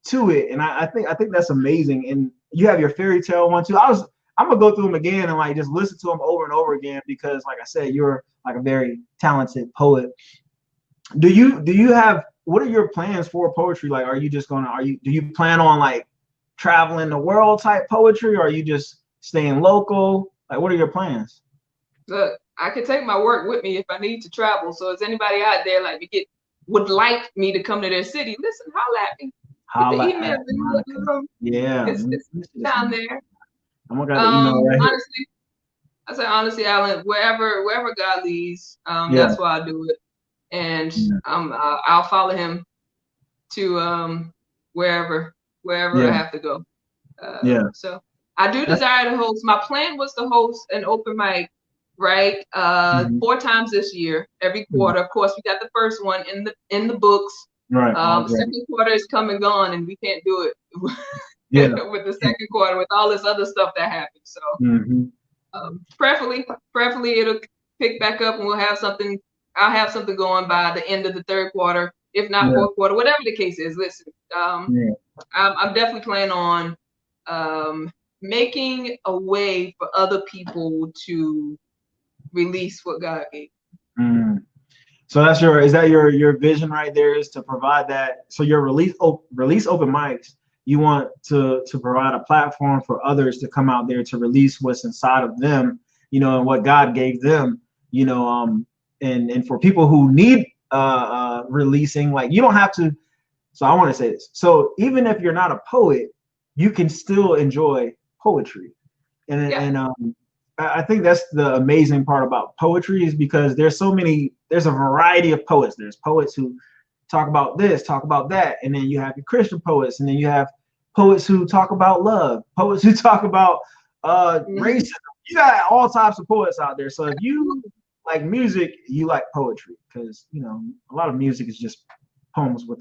Speaker 1: to it, and I think that's amazing. And you have your fairy tale one too. I'm gonna go through them again and like just listen to them over and over again, because like I said, you're like a very talented poet. Do you have, what are your plans for poetry? Like, do you plan on like traveling the world type poetry, or are you just staying local? Like, what are your plans?
Speaker 3: Look, I can take my work with me if I need to travel. So is anybody out there would like me to come to their city? Listen, holla at me. Get the email.
Speaker 1: Yeah,
Speaker 3: it's down there.
Speaker 1: I'm gonna got the email right
Speaker 3: honestly, I say honestly, Alan, wherever God leads, that's why I do it, and I'll follow him to wherever I have to go. So I do desire to host. My plan was to host an open mic, right? 4 times this year, every quarter. Of course, we got the first one in the books.
Speaker 1: Right.
Speaker 3: Second quarter is come and gone, and we can't do it with the second quarter, with all this other stuff that happens. So preferably it'll pick back up, and we'll have something. I'll have something going by the end of the third quarter, if not fourth quarter, whatever the case is. Listen, I'm definitely planning on making a way for other people to release what God gave.
Speaker 1: So is that your vision right there, is to provide that? So your release open mics, you want to provide a platform for others to come out there to release what's inside of them, you know, and what God gave them, you know, and for people who need releasing, like, you don't have to. So I want to say this. So even if you're not a poet, you can still enjoy poetry, and I think that's the amazing part about poetry, is because there's a variety of poets. There's poets who talk about this, talk about that, and then you have your Christian poets, and then you have poets who talk about love, poets who talk about racism. You got all types of poets out there. So if you like music, you like poetry, because you know a lot of music is just poems with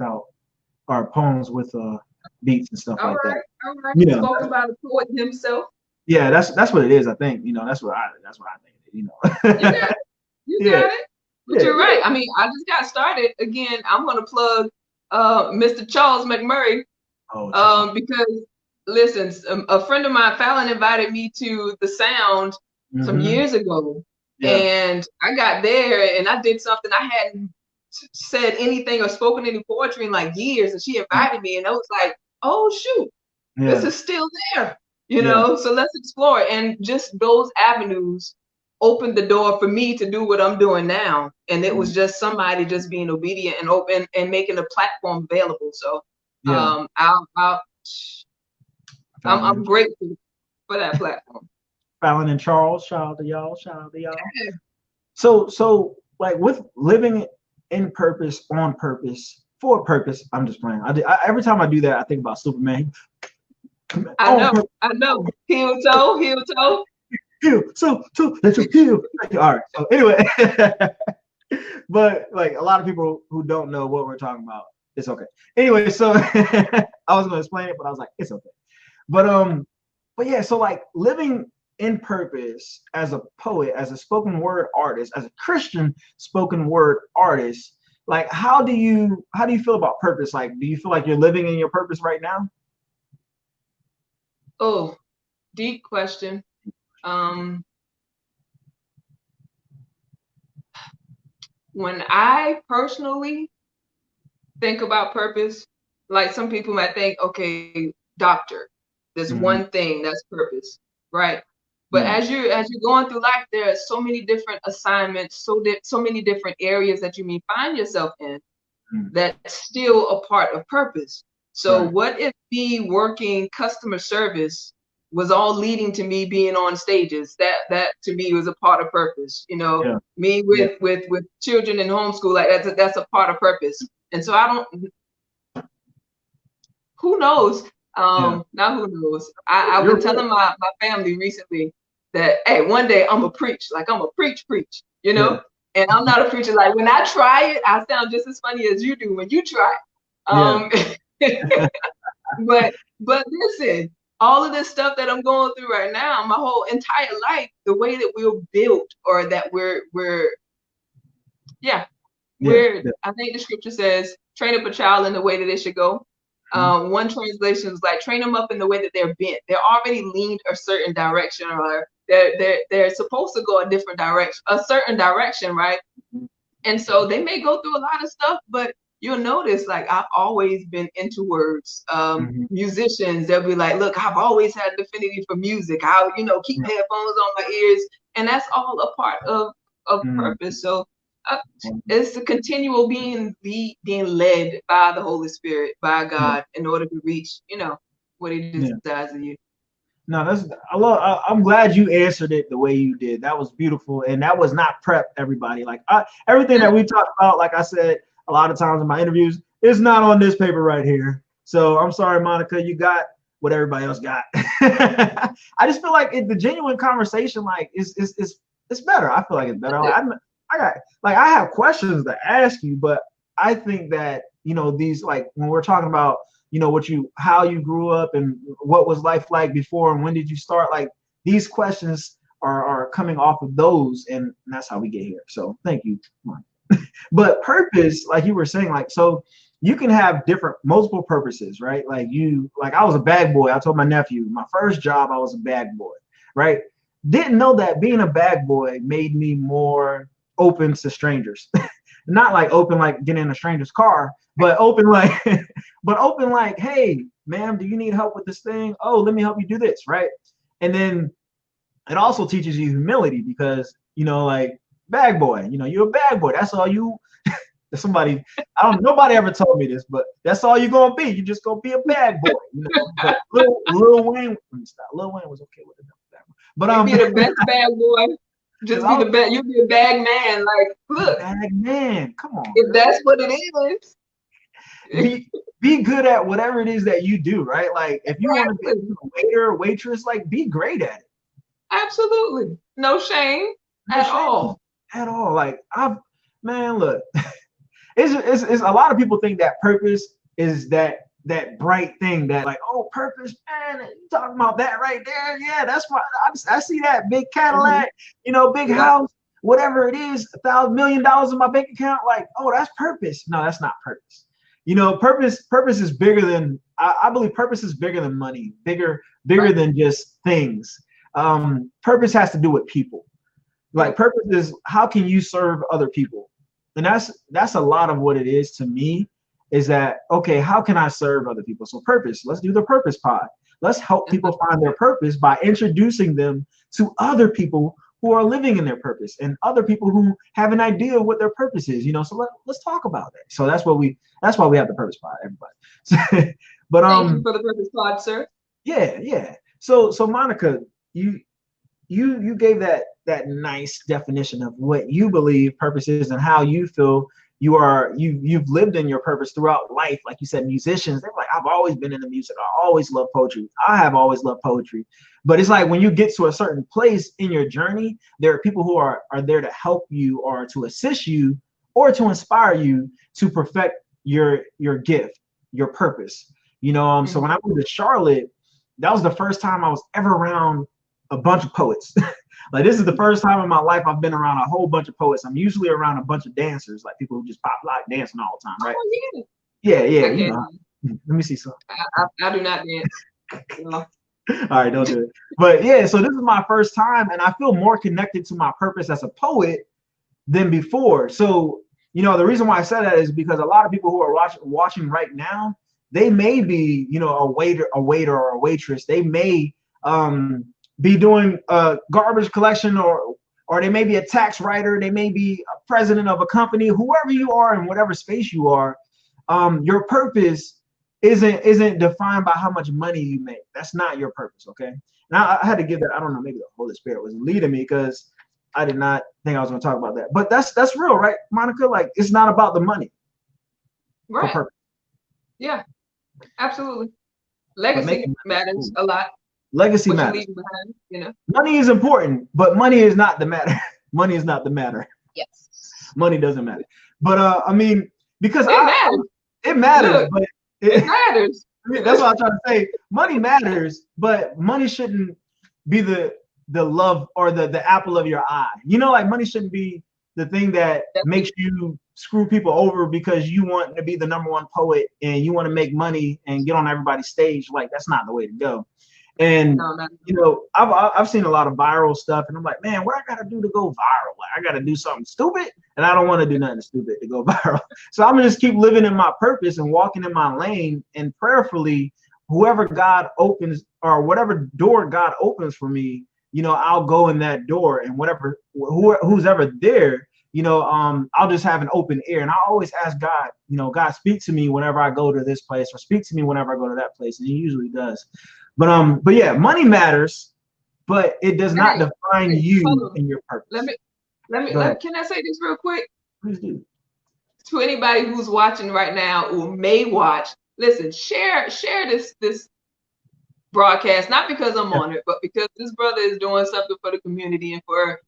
Speaker 1: beats and stuff like that.
Speaker 3: All right. You know, spoken by the poet himself.
Speaker 1: Yeah, that's what it is. I think, you know, that's what I think. You know,
Speaker 3: you got it. But you're right. I mean, I just got started again. I'm gonna plug Mr. Charles McMurray, because listen, a friend of mine, Fallon, invited me to the Sound some years ago, and I got there and I did something I hadn't said anything or spoken any poetry in like years, and she invited me, and I was like, oh shoot, this is still there. You know, so let's explore it. And just those avenues opened the door for me to do what I'm doing now. And it was just somebody just being obedient and open and making a platform available. So I'm grateful for that platform.
Speaker 1: Fallon and Charles, shout out to y'all. So like with living in purpose, on purpose, for purpose, I'm just playing. Every time I do that, I think about Superman.
Speaker 3: I know. Heel toe.
Speaker 1: So let you heal. All right. So anyway, but like a lot of people who don't know what we're talking about, it's okay. Anyway, so I was gonna explain it, but I was like, it's okay. But yeah, so like living in purpose as a poet, as a spoken word artist, as a Christian spoken word artist, like how do you feel about purpose? Like, do you feel like you're living in your purpose right now?
Speaker 3: Oh, deep question. Um, when I personally think about purpose, like some people might think, okay, doctor, there's
Speaker 1: Mhm.
Speaker 3: one thing that's purpose, right? But
Speaker 1: Yeah.
Speaker 3: as you're going through life, there are so many different assignments, so many different areas that you may find yourself in
Speaker 1: Mhm.
Speaker 3: that's still a part of purpose. So
Speaker 1: Right.
Speaker 3: what if me working customer service was all leading to me being on stages? That to me was a part of purpose. You know,
Speaker 1: Yeah.
Speaker 3: me
Speaker 1: Yeah.
Speaker 3: with children in homeschool, like that's a part of purpose. And so I don't, who knows?
Speaker 1: Yeah.
Speaker 3: Now who knows? I've
Speaker 1: You're
Speaker 3: been
Speaker 1: right.
Speaker 3: telling my family recently that hey, one day I'm gonna preach, like I'm gonna preach, you
Speaker 1: Yeah.
Speaker 3: know. And I'm not a preacher. Like when I try it, I sound just as funny as you do when you try.
Speaker 1: Yeah.
Speaker 3: Um, but listen, all of this stuff that I'm going through right now, my whole entire life, the way that we're built, or that we're yeah,
Speaker 1: Yeah.
Speaker 3: we're
Speaker 1: Yeah.
Speaker 3: I think the scripture says, train up a child in the way that they should go.
Speaker 1: Mhm.
Speaker 3: One translation is like, train them up in the way that they're bent. They're already leaned a certain direction, or they're supposed to go a certain direction, right? And so they may go through a lot of stuff, but you'll notice, like, I've always been into words.
Speaker 1: Mhm.
Speaker 3: Musicians, they'll be like, look, I've always had an affinity for music. I'll, keep
Speaker 1: Yeah.
Speaker 3: headphones on my ears. And that's all a part of
Speaker 1: Mhm.
Speaker 3: purpose. So uh, it's the continual being led by the Holy Spirit, by
Speaker 1: Yeah.
Speaker 3: God, in order to reach, what he
Speaker 1: Yeah.
Speaker 3: desires of you.
Speaker 1: No, that's I love. I'm glad you answered it the way you did. That was beautiful, and that was not prep. Everybody, like everything that we talked about, like I said a lot of times in my interviews, is not on this paper right here. So I'm sorry, Monica, you got what everybody else got. I just feel like the genuine conversation, like, it's better. I feel like it's better. Like, I got like I have questions to ask you, but I think that these, like, when we're talking about how you grew up and what was life like before and when did you start, like, these questions are coming off of those, and that's how we get here. So thank you. But purpose, like you were saying, like, so you can have different multiple purposes, right? Like I was a bag boy. I told my nephew my first job I was a bag boy, right? Didn't know that being a bag boy made me more open to strangers. Not like open like getting in a stranger's car, but open like but open like, hey, ma'am, do you need help with this thing? Oh, let me help you do this, right? And then it also teaches you humility because like, bag boy, you're a bag boy. That's all you. Somebody, nobody ever told me this, but that's all you're gonna be. You're just gonna be a bag boy, But Lil Wayne, let me stop. Lil Wayne was okay with it, but
Speaker 3: You be the best bag boy.
Speaker 1: because
Speaker 3: Just
Speaker 1: I
Speaker 3: be the
Speaker 1: was
Speaker 3: best. You be a bag man. Like, look,
Speaker 1: bag man. Come on,
Speaker 3: if
Speaker 1: girl.
Speaker 3: that's what it is.
Speaker 1: Be good at whatever it is that you do, right? Like, if you want to be
Speaker 3: Exactly.
Speaker 1: a waiter or waitress, like, be great at it.
Speaker 3: Absolutely. No shame
Speaker 1: No
Speaker 3: at
Speaker 1: shame
Speaker 3: all.
Speaker 1: at all. Like, man, look, it's a lot of people think that purpose is that bright thing that, like, oh, purpose, man, you talking about that right there? Yeah, that's why I see that big
Speaker 3: Mhm.
Speaker 1: Cadillac, big
Speaker 3: Yeah.
Speaker 1: house, whatever it is, $1,000,000 in my bank account. Like, oh, that's purpose. No, that's not purpose. Purpose is bigger than, I believe purpose is bigger than money, bigger
Speaker 3: Right.
Speaker 1: than just things. Purpose has to do with people. Like,
Speaker 3: Yep.
Speaker 1: purpose is, how can you serve other people? And that's a lot of what it is to me, is that, okay, how can I serve other people? So purpose, let's do the purpose pod. Let's help
Speaker 3: Uh-huh.
Speaker 1: people find their purpose by introducing them to other people who are living in their purpose and other people who have an idea of what their purpose is. So let's talk about that. So that's why we have the purpose pod, everybody. But
Speaker 3: Thank you for the purpose pod, sir.
Speaker 1: yeah. So Monica, you gave that nice definition of what you believe purpose is and how you feel you've lived in your purpose throughout life. Like you said, musicians, they're like, I've always been into music. I always love poetry. I have always loved poetry. But it's like, when you get to a certain place in your journey, there are people who are there to help you, or to assist you, or to inspire you to perfect your gift, your purpose. So when
Speaker 3: Mhm.
Speaker 1: I moved to Charlotte, that was the first time I was ever around a bunch of poets. Like this is the first time in my life I've been around a whole bunch of poets. I'm usually around a bunch of dancers, like people who just pop lock dancing all the time, right?
Speaker 3: Oh,
Speaker 1: Yeah,
Speaker 3: yeah.
Speaker 1: you know. Let me see some.
Speaker 3: I do not dance. No.
Speaker 1: All right, don't do it. But yeah, so this is my first time, and I feel more connected to my purpose as a poet than before. So, you know, the reason why I said that is because a lot of people who are watching right now, they may be, you know, a waiter or a waitress. They may be doing garbage collection, or they may be a tax writer. They may be a president of a company. Whoever you are in whatever space you are, your purpose isn't defined by how much money you make. That's not your purpose, okay? And I had to give that. I don't know. Maybe the Holy Spirit was leading me because I did not think I was going to talk about that. But that's real, right, Monica? Like it's not about the money.
Speaker 3: Right. Yeah. Absolutely. Legacy matters a lot.
Speaker 1: Legacy
Speaker 3: what
Speaker 1: matters.
Speaker 3: You leave behind, you know.
Speaker 1: Money is important, but money is not the matter. Money is not the matter.
Speaker 3: Yes.
Speaker 1: Money doesn't matter. But I mean, because
Speaker 3: it matters. Look,
Speaker 1: but
Speaker 3: it matters.
Speaker 1: That's what I'm trying to say. Money matters, but money shouldn't be the love or the apple of your eye. You know, like money shouldn't be the thing that makes you screw people over because you want to be the #1 poet and you want to make money and get on everybody's stage. Like that's not the way to go. And you know, I've seen a lot of viral stuff, and I'm like, man, what I gotta do to go viral? Like I gotta do something stupid, and I don't want to do nothing stupid to go viral. So I'm gonna just keep living in my purpose and walking in my lane, and prayerfully, whoever God opens or whatever door God opens for me, you know, I'll go in that door, and whatever who's ever there, you know, I'll just have an open ear. And I always ask God, you know, God, speak to me whenever I go to this place, or speak to me whenever I go to that place, and He usually does. But yeah, money matters, but it does not define you and your purpose.
Speaker 3: Let me can I say this real quick?
Speaker 1: Please do.
Speaker 3: To anybody who's watching right now or may watch, listen, share this broadcast, not because I'm on it, but because this brother is doing something for the community and for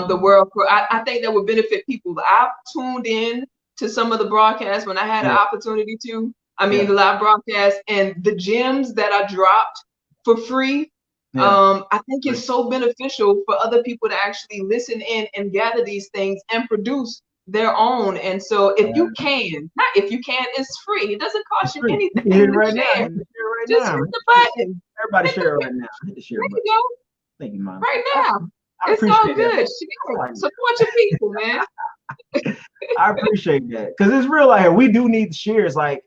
Speaker 3: the world. I think that would benefit people. I've tuned in to some of the broadcasts when I had an opportunity to. The live broadcast, and the gems that are dropped for free. I think it's so beneficial for other people to actually listen in and gather these things and produce their own. And so if you can, it's free. It doesn't cost you anything.
Speaker 1: Hit it right now.
Speaker 3: Just hit the button.
Speaker 1: Everybody share it right now. Hit the share button.
Speaker 3: You go.
Speaker 1: Thank you, Mom.
Speaker 3: Right now. It's all good. Support your people, man.
Speaker 1: I appreciate that. Because it's real out here. We do need the shares. Like,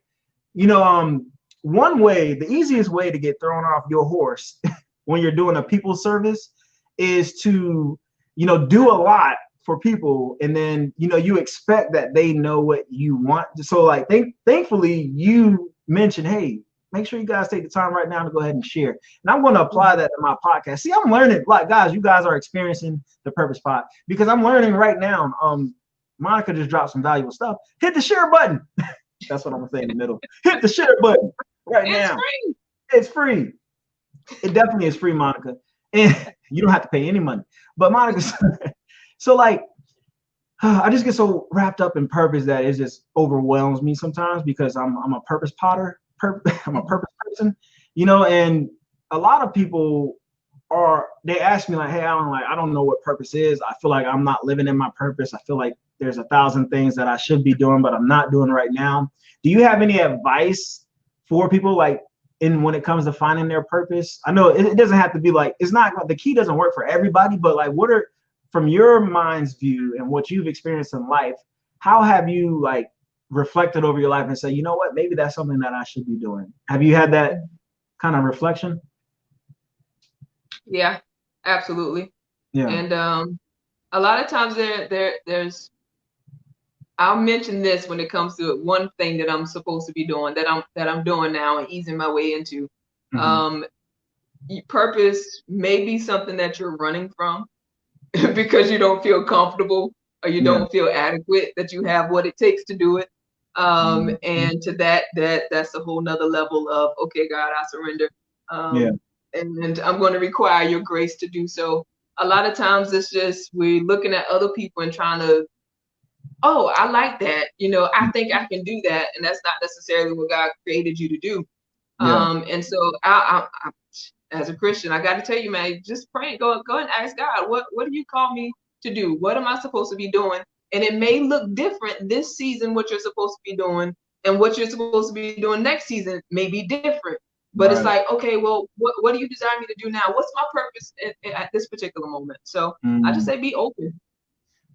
Speaker 1: you know, one way, the easiest way to get thrown off your horse when you're doing a people service is to, you know, do a lot for people, and then, you know, you expect that they know what you want. So like, thankfully you mentioned, hey, make sure you guys take the time right now to go ahead and share. And I'm going to apply that to my podcast. See, I'm learning, like, guys, you guys are experiencing the Purpose Pod because I'm learning right now. Monica just dropped some valuable stuff. Hit the share button. That's what I'm gonna say in the middle. Hit the share button right now.
Speaker 3: Free.
Speaker 1: It's free. It definitely is free, Monica. And you don't have to pay any money. But Monica, so like, I just get so wrapped up in purpose that it just overwhelms me sometimes because I'm a purpose potter. I'm a purpose person, you know. And a lot of people they ask me like, hey, Alan, like I don't know what purpose is. I feel like I'm not living in my purpose. I feel like there's 1,000 things that I should be doing, but I'm not doing right now. Do you have any advice for people like when it comes to finding their purpose? I know it doesn't have to be like, it's not, the key doesn't work for everybody, but like what are, from your mind's view and what you've experienced in life, how have you like reflected over your life and say, you know what, maybe that's something that I should be doing? Have you had that kind of reflection?
Speaker 3: Yeah, absolutely.
Speaker 1: Yeah.
Speaker 3: And a lot of times there's I'll mention this when it comes to one thing that I'm supposed to be doing that I'm doing now and easing my way into. Purpose may be something that you're running from because you don't feel comfortable or you don't feel adequate, that you have what it takes to do it. And to that's a whole nother level of, okay, God, I surrender. And I'm going to require your grace to do so. A lot of times it's just we're looking at other people and trying to, oh, I like that. You know, I think I can do that. And that's not necessarily what God created you to do. And so as a Christian, I got to tell you, man, just pray, go and ask God, what do you call me to do? What am I supposed to be doing? And it may look different this season, what you're supposed to be doing, and what you're supposed to be doing next season may be different. But It's like, okay, well, what do you desire me to do now? What's my purpose at this particular moment? So I just say be open.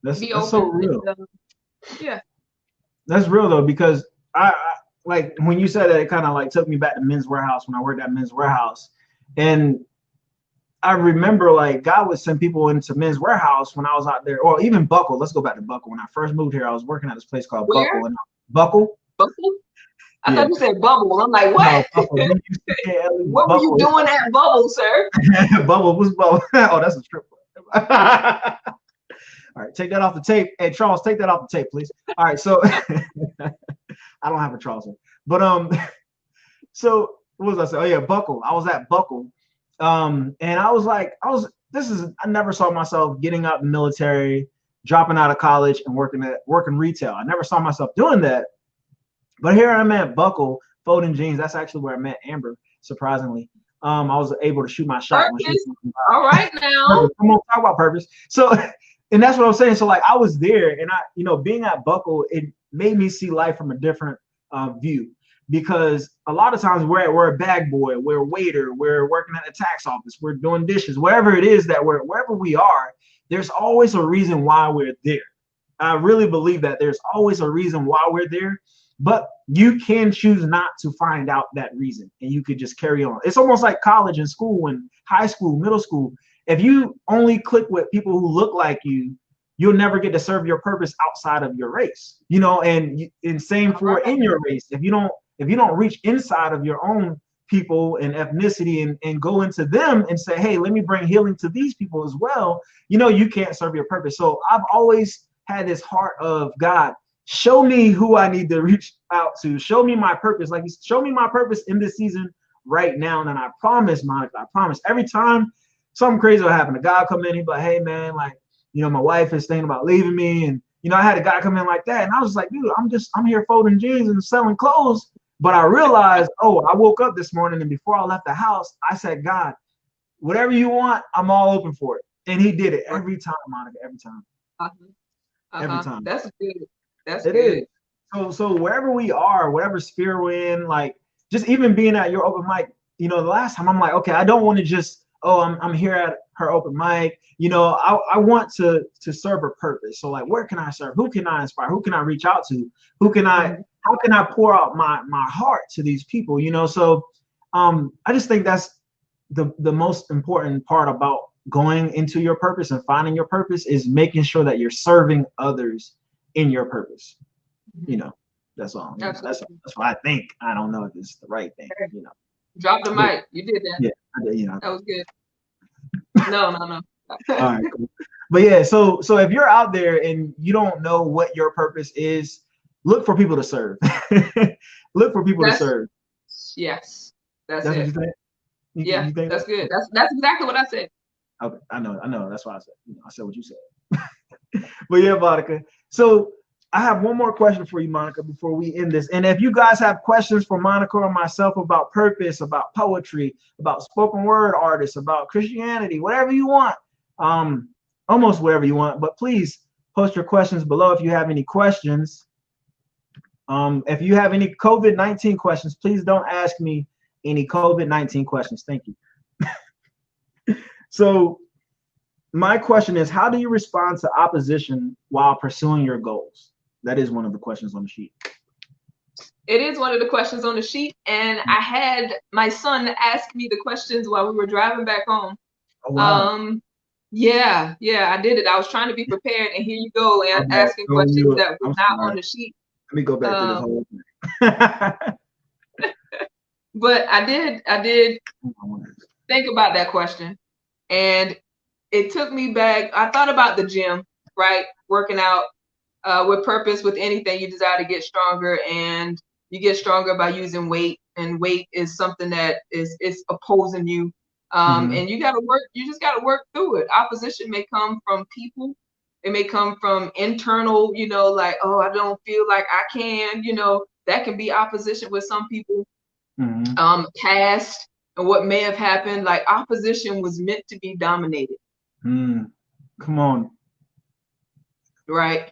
Speaker 1: That's so real.
Speaker 3: Yeah.
Speaker 1: That's real though, because I like when you said that, it kind of like took me back to Men's Warehouse when I worked at Men's Warehouse. And I remember like God would send people into Men's Warehouse when I was out there, or even Buckle. Let's go back to Buckle. When I first moved here, I was working at this place called Buckle. And Buckle?
Speaker 3: Buckle? I thought you said Bubble. I'm like, what? No, what were you doing at Bubble, sir?
Speaker 1: Bubble, what's Bubble? Oh, that's a strip club. All right, take that off the tape. Hey, Charles, take that off the tape, please. All right, so I don't have a Charles, but so what was I saying? Oh yeah, Buckle. I was at Buckle, and I was like, I never saw myself getting out of the military, dropping out of college, and working retail. I never saw myself doing that. But here I'm at Buckle, folding jeans. That's actually where I met Amber, surprisingly. I was able to shoot my shot.
Speaker 3: All right now.
Speaker 1: Come on, talk about purpose. So, and that's what I'm saying. So like I was there, and being at Buckle, it made me see life from a different view. Because a lot of times we're a bag boy, we're a waiter, we're working at a tax office, we're doing dishes, wherever it is that wherever we are, there's always a reason why we're there. I really believe that there's always a reason why we're there. But you can choose not to find out that reason, and you could just carry on. It's almost like college and school and high school, middle school. If you only click with people who look like you, you'll never get to serve your purpose outside of your race. And same for in your race. If you don't reach inside of your own people and ethnicity and go into them and say, hey, let me bring healing to these people as well, you can't serve your purpose. So I've always had this heart of God. Show me who I need to reach out to. Show me my purpose. Like, show me my purpose in this season right now. And I promise, Monica, I promise, every time something crazy will happen, a guy come in, he'd be like, hey, man, like, my wife is thinking about leaving me. And, I had a guy come in like that. And I was like, dude, I'm here folding jeans and selling clothes. But I realized, I woke up this morning, and before I left the house, I said, God, whatever you want, I'm all open for it. And he did it every time, Monica, every time. Every time.
Speaker 3: That's good. That's
Speaker 1: it
Speaker 3: good.
Speaker 1: Is. So wherever we are, whatever sphere we're in, like just even being at your open mic, the last time I'm like, okay, I don't want to just, I'm here at her open mic. I want to serve a purpose. So like, where can I serve? Who can I inspire? Who can I reach out to? How can I pour out my heart to these people? So I just think that's the most important part about going into your purpose and finding your purpose is making sure that you're serving others in your purpose. That's all. That's what I think. I don't know if it's the right thing.
Speaker 3: Drop the mic. You did that.
Speaker 1: Yeah, I did.
Speaker 3: That was good. No. All
Speaker 1: right, cool. But yeah, so if you're out there and you don't know what your purpose is, look for people to serve. Look for people to serve.
Speaker 3: Yes, that's
Speaker 1: it. What you think?
Speaker 3: You think that's good. That's exactly what I said.
Speaker 1: Okay, I know. That's why I said. I said what you said. But yeah, Monica. So I have one more question for you, Monica, before we end this. And if you guys have questions for Monica or myself about purpose, about poetry, about spoken word artists, about Christianity, whatever you want, almost whatever you want, but please post your questions below if you have any questions. If you have any COVID-19 questions, please don't ask me any COVID-19 questions. Thank you. So my question is, how do you respond to opposition while pursuing your goals? That is one of the questions on the sheet.
Speaker 3: It is one of the questions on the sheet. And I had my son ask me the questions while we were driving back home.
Speaker 1: Oh, wow.
Speaker 3: Yeah, I did it. I was trying to be prepared, and here you go, and asking questions that were not on the sheet.
Speaker 1: Let me go back to this whole thing.
Speaker 3: But I did think about that question, and it took me back. I thought about the gym, right? Working out with purpose, with anything you desire to get stronger, and you get stronger by using weight, and weight is something that is opposing you. And you just gotta work through it. Opposition may come from people. It may come from internal, like, oh, I don't feel like I can, that can be opposition with some people. Past and what may have happened. Like opposition was meant to be dominated.
Speaker 1: Come on.
Speaker 3: Right.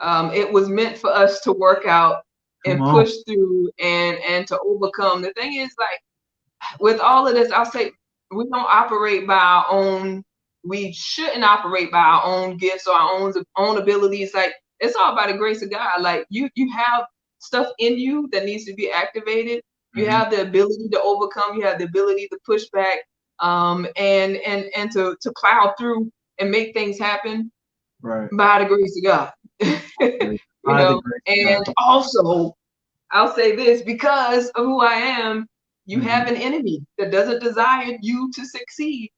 Speaker 3: It was meant for us to work out and push through and to overcome. The thing is, like, with all of this, I'll say we don't operate by our own. We shouldn't operate by our own gifts or our own abilities. Like, it's all by the grace of God. Like, you have stuff in you that needs to be activated. You have the ability to overcome. You have the ability to push back, and to plow through and make things happen.
Speaker 1: Right.
Speaker 3: By the grace of God. You know, and also I'll say this, because of who I am, you have an enemy that doesn't desire you to succeed,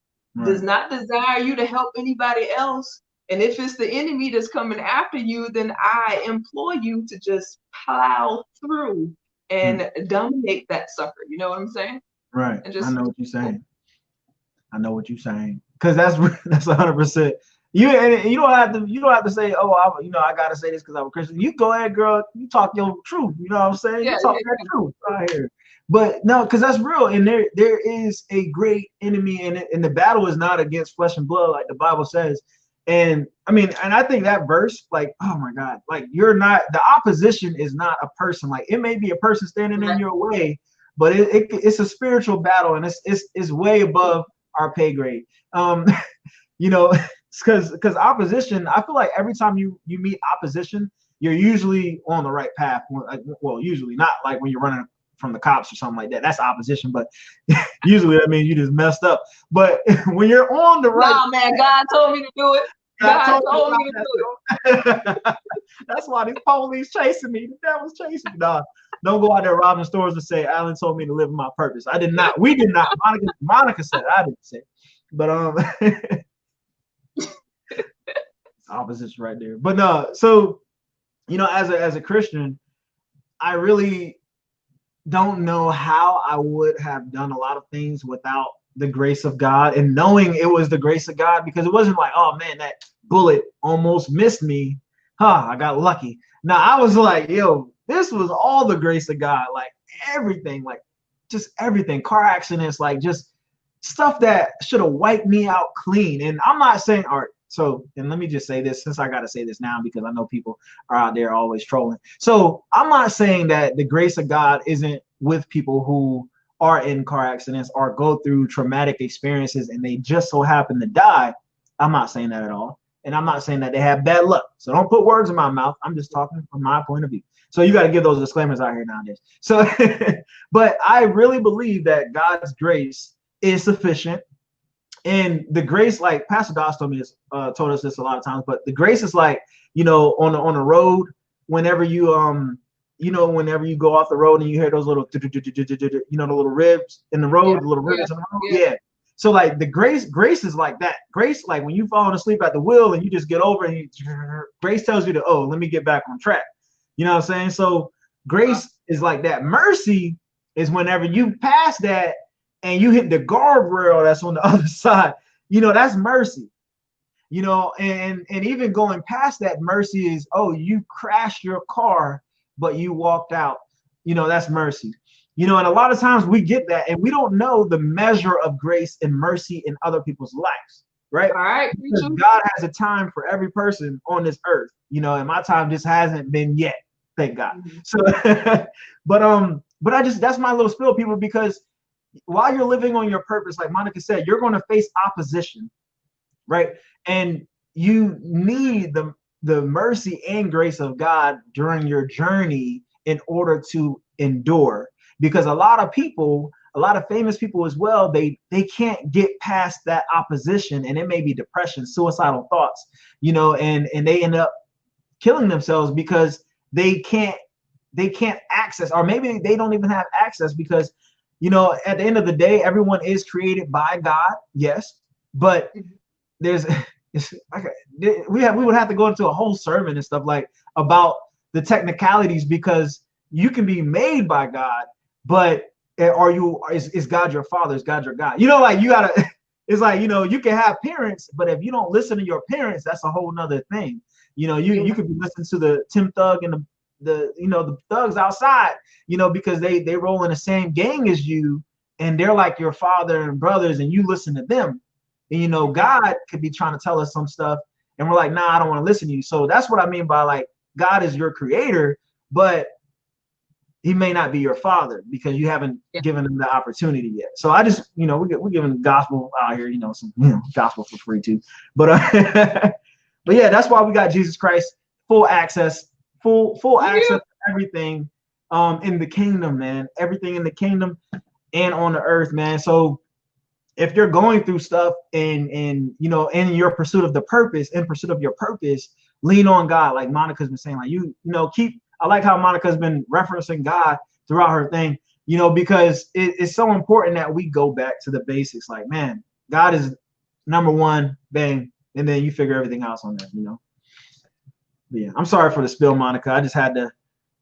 Speaker 3: does not desire you to help anybody else. And if it's the enemy that's coming after you, then I implore you to just plow through and dominate that sucker. You know what I'm saying?
Speaker 1: Right. And just, I know what you're saying. I know what you're saying. Because that's 100%. You don't have to say, oh, I gotta say this because I'm a Christian. You go ahead, girl. You talk your truth. You know what I'm saying? You talk that truth right here. But no, because that's real, and there is a great enemy, and the battle is not against flesh and blood, like the Bible says. And I mean, and I think that verse, like, oh my God, like the opposition is not a person. Like, it may be a person standing in your way, but it's a spiritual battle, and it's way above our pay grade. You know. Because opposition, I feel like every time you meet opposition, you're usually on the right path. Well, usually not like when you're running from the cops or something like that. That's opposition, but usually that means you just messed up. But when you're on the right,
Speaker 3: nah, man, God told me to do it. God told me to do
Speaker 1: it. That's why these police chasing me. The devil's chasing me. Nah, don't go out there robbing stores and say Alan told me to live in my purpose. I did not. We did not. Monica said it. I didn't say it. But opposites right there. But no, so as a Christian, I really don't know how I would have done a lot of things without the grace of God, and knowing it was the grace of God, because it wasn't like, oh man, that bullet almost missed me. I got lucky. Now I was like, yo, this was all the grace of God, like everything, like just everything, car accidents, like just stuff that should have wiped me out clean. And I'm not saying, all right, so, and let me just say this, since I got to say this now, because I know people are out there always trolling. So I'm not saying that the grace of God isn't with people who are in car accidents or go through traumatic experiences and they just so happen to die. I'm not saying that at all. And I'm not saying that they have bad luck. So don't put words in my mouth. I'm just talking from my point of view. So you got to give those disclaimers out here nowadays. So, but I really believe that God's grace is sufficient. And the grace, like Pastor Doss told us this a lot of times, but the grace is like, on the road, whenever you whenever you go off the road and you hear those little, the little ribs in the road, the little rivets in the road. Yeah. So like the grace is like that. Grace, like when you falling asleep at the wheel and you just get over and grace tells you to, oh, let me get back on track. You know what I'm saying? So grace is like that. Mercy is whenever you pass that and you hit the guardrail that's on the other side, that's mercy. And even going past that, mercy is, oh, you crashed your car, but you walked out. That's mercy. And a lot of times we get that and we don't know the measure of grace and mercy in other people's lives, right? All right. Because God has a time for every person on this earth, and my time just hasn't been yet, thank God. So, but that's my little spill, people, because while you're living on your purpose, like Monica said, you're going to face opposition, right? And you need the mercy and grace of God during your journey in order to endure. Because a lot of famous people as well, they can't get past that opposition, and it may be depression, suicidal thoughts, and they end up killing themselves because they can't access, or maybe they don't even have access, because at the end of the day, everyone is created by God, yes, but we would have to go into a whole sermon and stuff like about the technicalities, because you can be made by God, but is God your father? Is God your God? Like you gotta, it's like, you can have parents, but if you don't listen to your parents, that's a whole nother thing. You could be listening to the Tim Thug and the thugs outside, because they roll in the same gang as you, and they're like your father and brothers, and you listen to them. And you know, God could be trying to tell us some stuff, and we're like, nah, I don't want to listen to you. So that's what I mean by like God is your creator, but he may not be your father because you haven't given him the opportunity yet. So I just, you know, we're giving the gospel out here, you know, some gospel for free too. But but yeah, that's why we got Jesus Christ, full access, full access to everything in the kingdom, man. Everything in the kingdom and on the earth, man. So if you're going through stuff and you know, in your pursuit of your purpose, lean on God, like Monica's been saying, like you know, I like how Monica's been referencing God throughout her thing, you know, because it's so important that we go back to the basics. Like, man, God is number one, bang, and then you figure everything else on that, you know. But yeah, I'm sorry for the spill, Monica. I just had to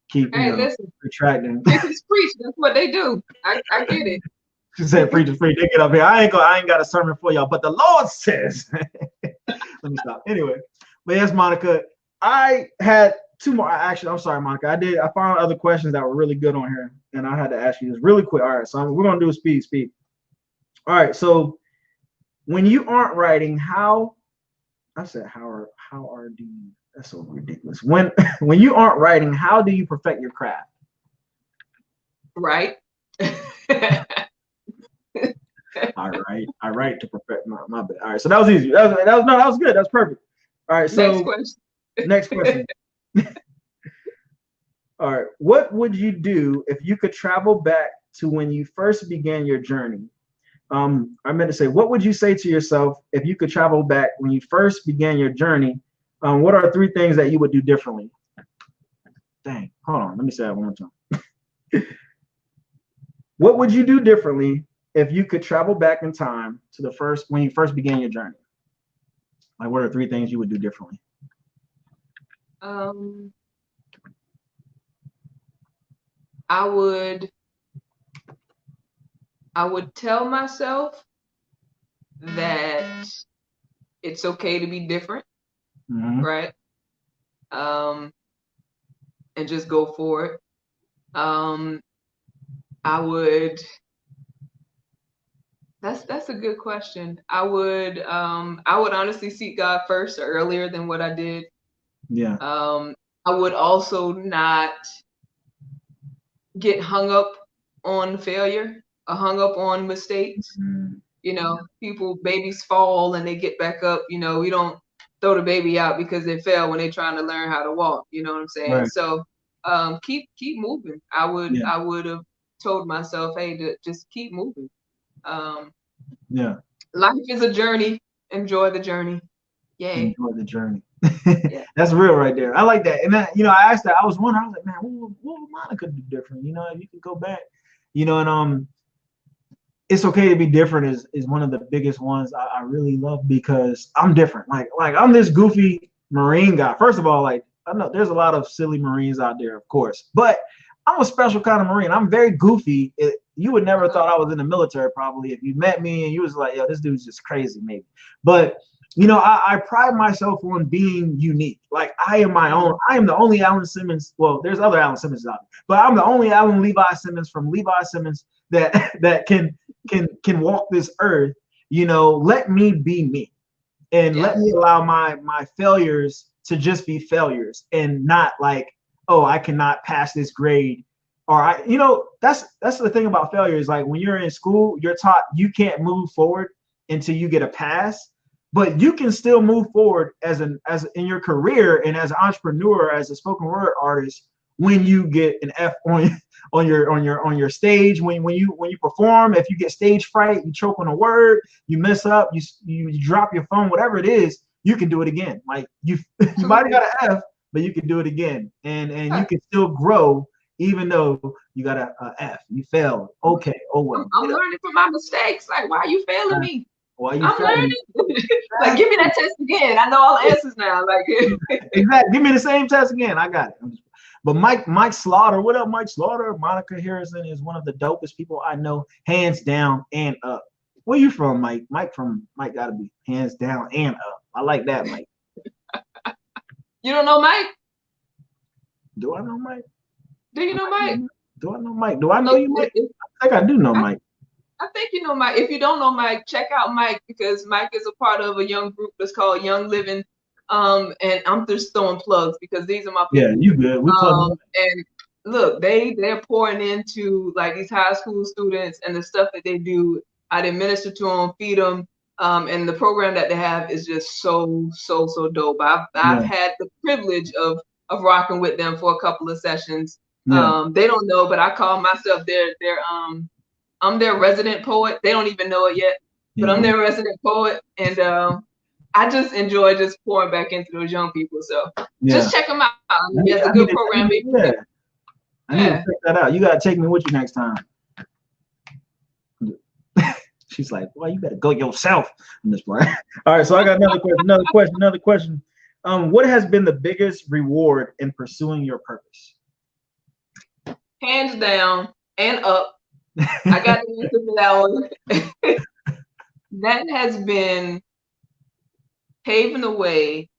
Speaker 1: keep,
Speaker 3: listen,
Speaker 1: retracting.
Speaker 3: Preachers preach. That's what they do. I get it.
Speaker 1: She said, "Preachers preach." They get up here. I ain't got a sermon for y'all, but the Lord says. Let me stop. Anyway, but yes, Monica, I had two more. Actually, I'm sorry, Monica. I found other questions that were really good on here, and I had to ask you this really quick. All right, so we're gonna do a speed. All right, so when you aren't writing, how do you? That's so ridiculous. When you aren't writing, how do you perfect your craft?
Speaker 3: Right.
Speaker 1: I write to perfect my bit. All right, so that was easy. That was good. That's perfect. All right, so next question. All right, what would you do if you could travel back to when you first began your journey? I meant to say, what would you say to yourself if you could travel back when you first began your journey? What are 3 things that you would do differently? Dang, hold on, let me say that one more time. What would you do differently if you could travel back in time to when you first began your journey? Like, what are 3 things you would do differently?
Speaker 3: I would tell myself that it's okay to be different, right? And just go for it. I would. That's a good question. I would honestly seek God first earlier than what I did.
Speaker 1: Yeah.
Speaker 3: I would also not get hung up on failure or hung up on mistakes. You know, babies fall and they get back up. You know, we don't throw the baby out because they fell when they're trying to learn how to walk. You know what I'm saying? Right. So keep moving. I would have told myself, hey, to just keep moving. Life is a journey. Enjoy the journey. Yay.
Speaker 1: Enjoy the journey. Yeah. That's real right there. I like that. And that, you know, I asked that. I was wondering. I was like, man, what would Monica do different? You know, if you could go back. You know, and it's okay to be different is one of the biggest ones I really love because I'm different. Like I'm this goofy Marine guy. First of all, like I know there's a lot of silly Marines out there, of course, but I'm a special kind of Marine. I'm very goofy. You would never thought I was in the military probably if you met me and you was like, yo, this dude's just crazy maybe. But you know, I pride myself on being unique. Like I am my own. I am the only Alan Simmons. Well, there's other Alan Simmons out there, but I'm the only Alan Levi Simmons from Levi Simmons that can walk this earth. You know, let me be me, and let me allow my failures to just be failures, and not like, oh, I cannot pass this grade, or you know, that's the thing about failure is like when you're in school, you're taught you can't move forward until you get a pass. But you can still move forward as in your career and as an entrepreneur, as a spoken word artist, when you get an F on your stage, when you perform. If you get stage fright, you choke on a word, you mess up, you drop your phone, whatever it is, you can do it again. Like you might have got an F, but you can do it again, and you can still grow even though you got a F. You failed. Okay, oh well.
Speaker 3: I'm learning from my mistakes. Like, why are you failing me?
Speaker 1: Why you
Speaker 3: I'm learning. Like, give me that test again. I know all the answers now. Like,
Speaker 1: exactly. Give me the same test again. I got it. But Mike Slaughter, what up, Mike Slaughter? Monica Harrison is one of the dopest people I know, hands down and up. Where you from, Mike? Mike gotta be hands down and up. I like that, Mike.
Speaker 3: You don't know Mike?
Speaker 1: Do I know Mike?
Speaker 3: Do you know Mike?
Speaker 1: Do I know Mike? Do I know you, Mike? I think I do know Mike.
Speaker 3: I think you know Mike. If you don't know Mike, check out Mike because Mike is a part of a young group that's called Young Living. And I'm just throwing plugs because these are my people.
Speaker 1: Yeah, you good. We plug.
Speaker 3: And look, they're pouring into like these high school students and the stuff that they do. I administer to them, feed them, and the program that they have is just so dope. I've had the privilege of rocking with them for a couple of sessions.
Speaker 1: Yeah.
Speaker 3: They don't know, but I call myself I'm their resident poet. They don't even know it yet, but I'm their resident poet, and I just enjoy just pouring back into those young people. So just check them out. It's a good program.
Speaker 1: I need to check that out. You gotta take me with you next time. She's like, well, you better go yourself in this part. All right, so I got another question. What has been the biggest reward in pursuing your purpose?
Speaker 3: Hands down and up. I got to answer for that one. That has been paving the way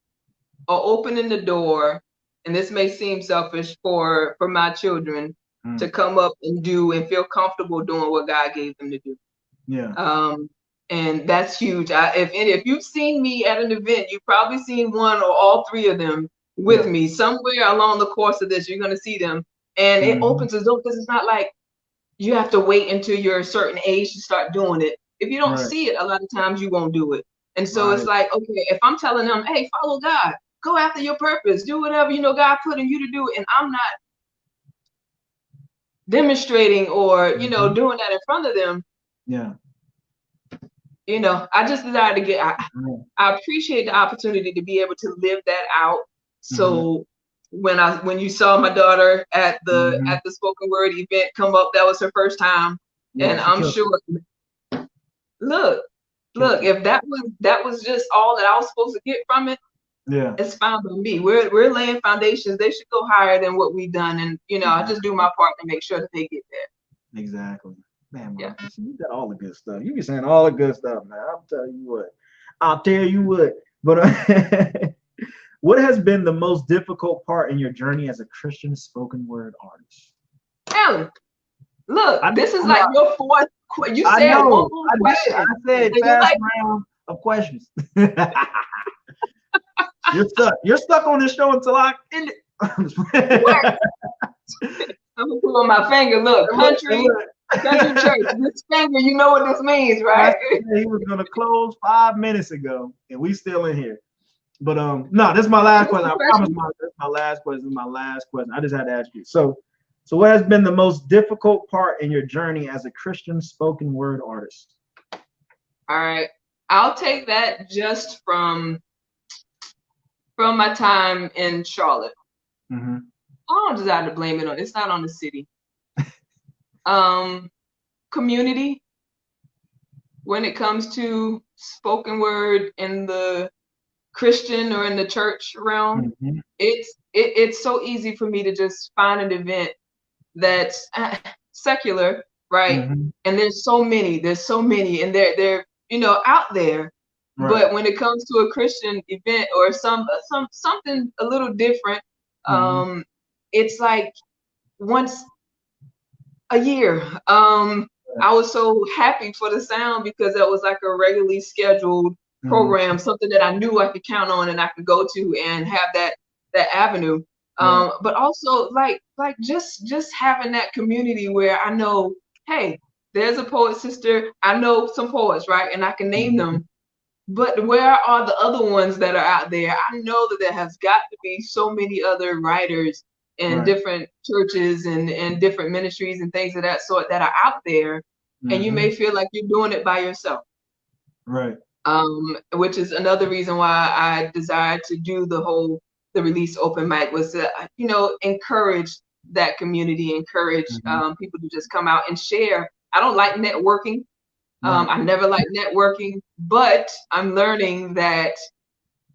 Speaker 3: or opening the door, and this may seem selfish for my children to come up and do and feel comfortable doing what God gave them to do.
Speaker 1: Yeah.
Speaker 3: And that's huge. If you've seen me at an event, you've probably seen one or all three of them with me somewhere along the course of this. You're going to see them, and it opens the door because it's not like you have to wait until you're a certain age to start doing it. If you don't see it, a lot of times you won't do it. And so it's like, okay, if I'm telling them, hey, follow God, go after your purpose, do whatever God put in you to do, and I'm not demonstrating or doing that in front of them.
Speaker 1: Yeah.
Speaker 3: I just desire to get. I appreciate the opportunity to be able to live that out. So when you saw my daughter at the spoken word event come up, that was her first time, and I'm sure. Look, if that was just all that I was supposed to get from it, it's fine with me. We're laying foundations. They should go higher than what we've done, and I just do my part to make sure that they get there.
Speaker 1: Exactly. Man, you got all the good stuff. You be saying all the good stuff, man. I'll tell you what. But what has been the most difficult part in your journey as a Christian spoken word artist?
Speaker 3: Alan, look, this is like your fourth. You said one more question.
Speaker 1: I said fast round of questions. You're stuck on this show until I end it. I'm
Speaker 3: gonna put on my finger. Look, country church. This finger, you know what this means, right?
Speaker 1: He was gonna close 5 minutes ago, and we still in here. But no, this is my last question. I promise this is my last question. This is my last question. I just had to ask you. So what has been the most difficult part in your journey as a Christian spoken word artist?
Speaker 3: All right, I'll take that just from my time in Charlotte. I don't desire to blame it on. It's not on the city. Community. When it comes to spoken word in the Christian or in the church realm, it's so easy for me to just find an event that's secular, right? And there's so many, and they're out there. Right. But when it comes to a Christian event or something a little different, it's like once a year. I was so happy for the sound because it was like a regularly scheduled program, something that I knew I could count on and I could go to and have that avenue. But also like just having that community where I know, hey, there's a poet sister. I know some poets, right? And I can name them. But where are the other ones that are out there? I know that there has got to be so many other writers in different churches and different ministries and things of that sort that are out there. And you may feel like you're doing it by yourself.
Speaker 1: Right.
Speaker 3: Which is another reason why I desired to do the release open mic was to, encourage that community, encourage people to just come out and share. I don't like networking. I never liked networking, but I'm learning that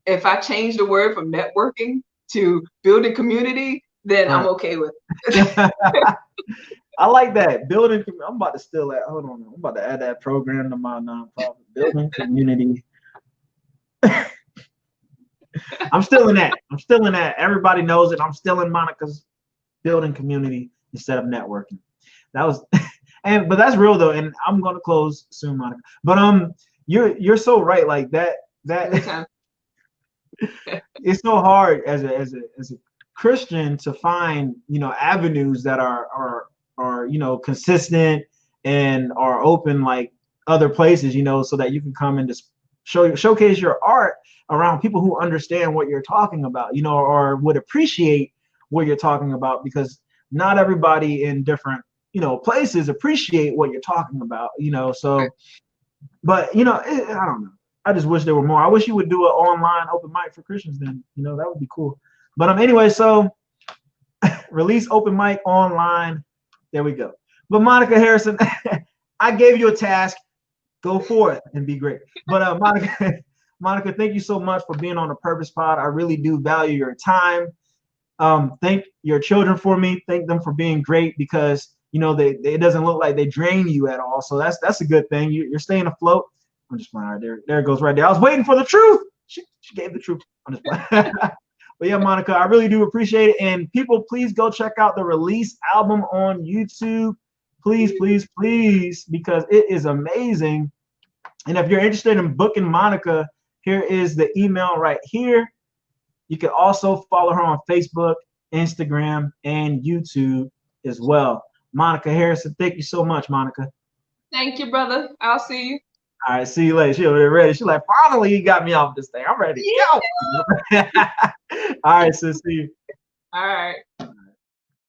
Speaker 3: if I change the word from networking to building community, then I'm okay with it.
Speaker 1: I like that. Building. I'm about to steal that. Hold on. I'm about to add that program to my nonprofit. Building community. I'm still in that. Everybody knows it. I'm still in Monica's building community instead of networking. That was But that's real though, and I'm gonna close soon, Monica. But you're so right. Like that it's so hard as a Christian to find, you know, avenues that are you know, consistent and are open like other places, you know, so that you can come and just showcase your art around people who understand what you're talking about, you know, or would appreciate what you're talking about, because not everybody in different, you know, places appreciate what you're talking about, you know. So, but you know, I don't know. I just wish there were more. I wish you would do an online open mic for Christians. Then, you know, that would be cool. But anyway, so release open mic online. There we go. But Monica Harrison, I gave you a task. Go forth and be great. But Monica, Monica, thank you so much for being on the Purpose Pod. I really do value your time. Thank your children for me. Thank them for being great, because you know it doesn't look like they drain you at all. So that's a good thing. You're staying afloat. I'm just playing. All right, there it goes right there. I was waiting for the truth. She gave the truth. I'm just playing. But yeah, Monica, I really do appreciate it. And people, please go check out the Release album on YouTube. Please, please, please, because it is amazing. And if you're interested in booking Monica, here is the email right here. You can also follow her on Facebook, Instagram, and YouTube as well. Monica Harrison, thank you so much, Monica.
Speaker 3: Thank you, brother. I'll see you.
Speaker 1: All right, see you later. She over there ready. She's like, finally, you got me off this thing. I'm ready to go. All right, sis, see you.
Speaker 3: All right.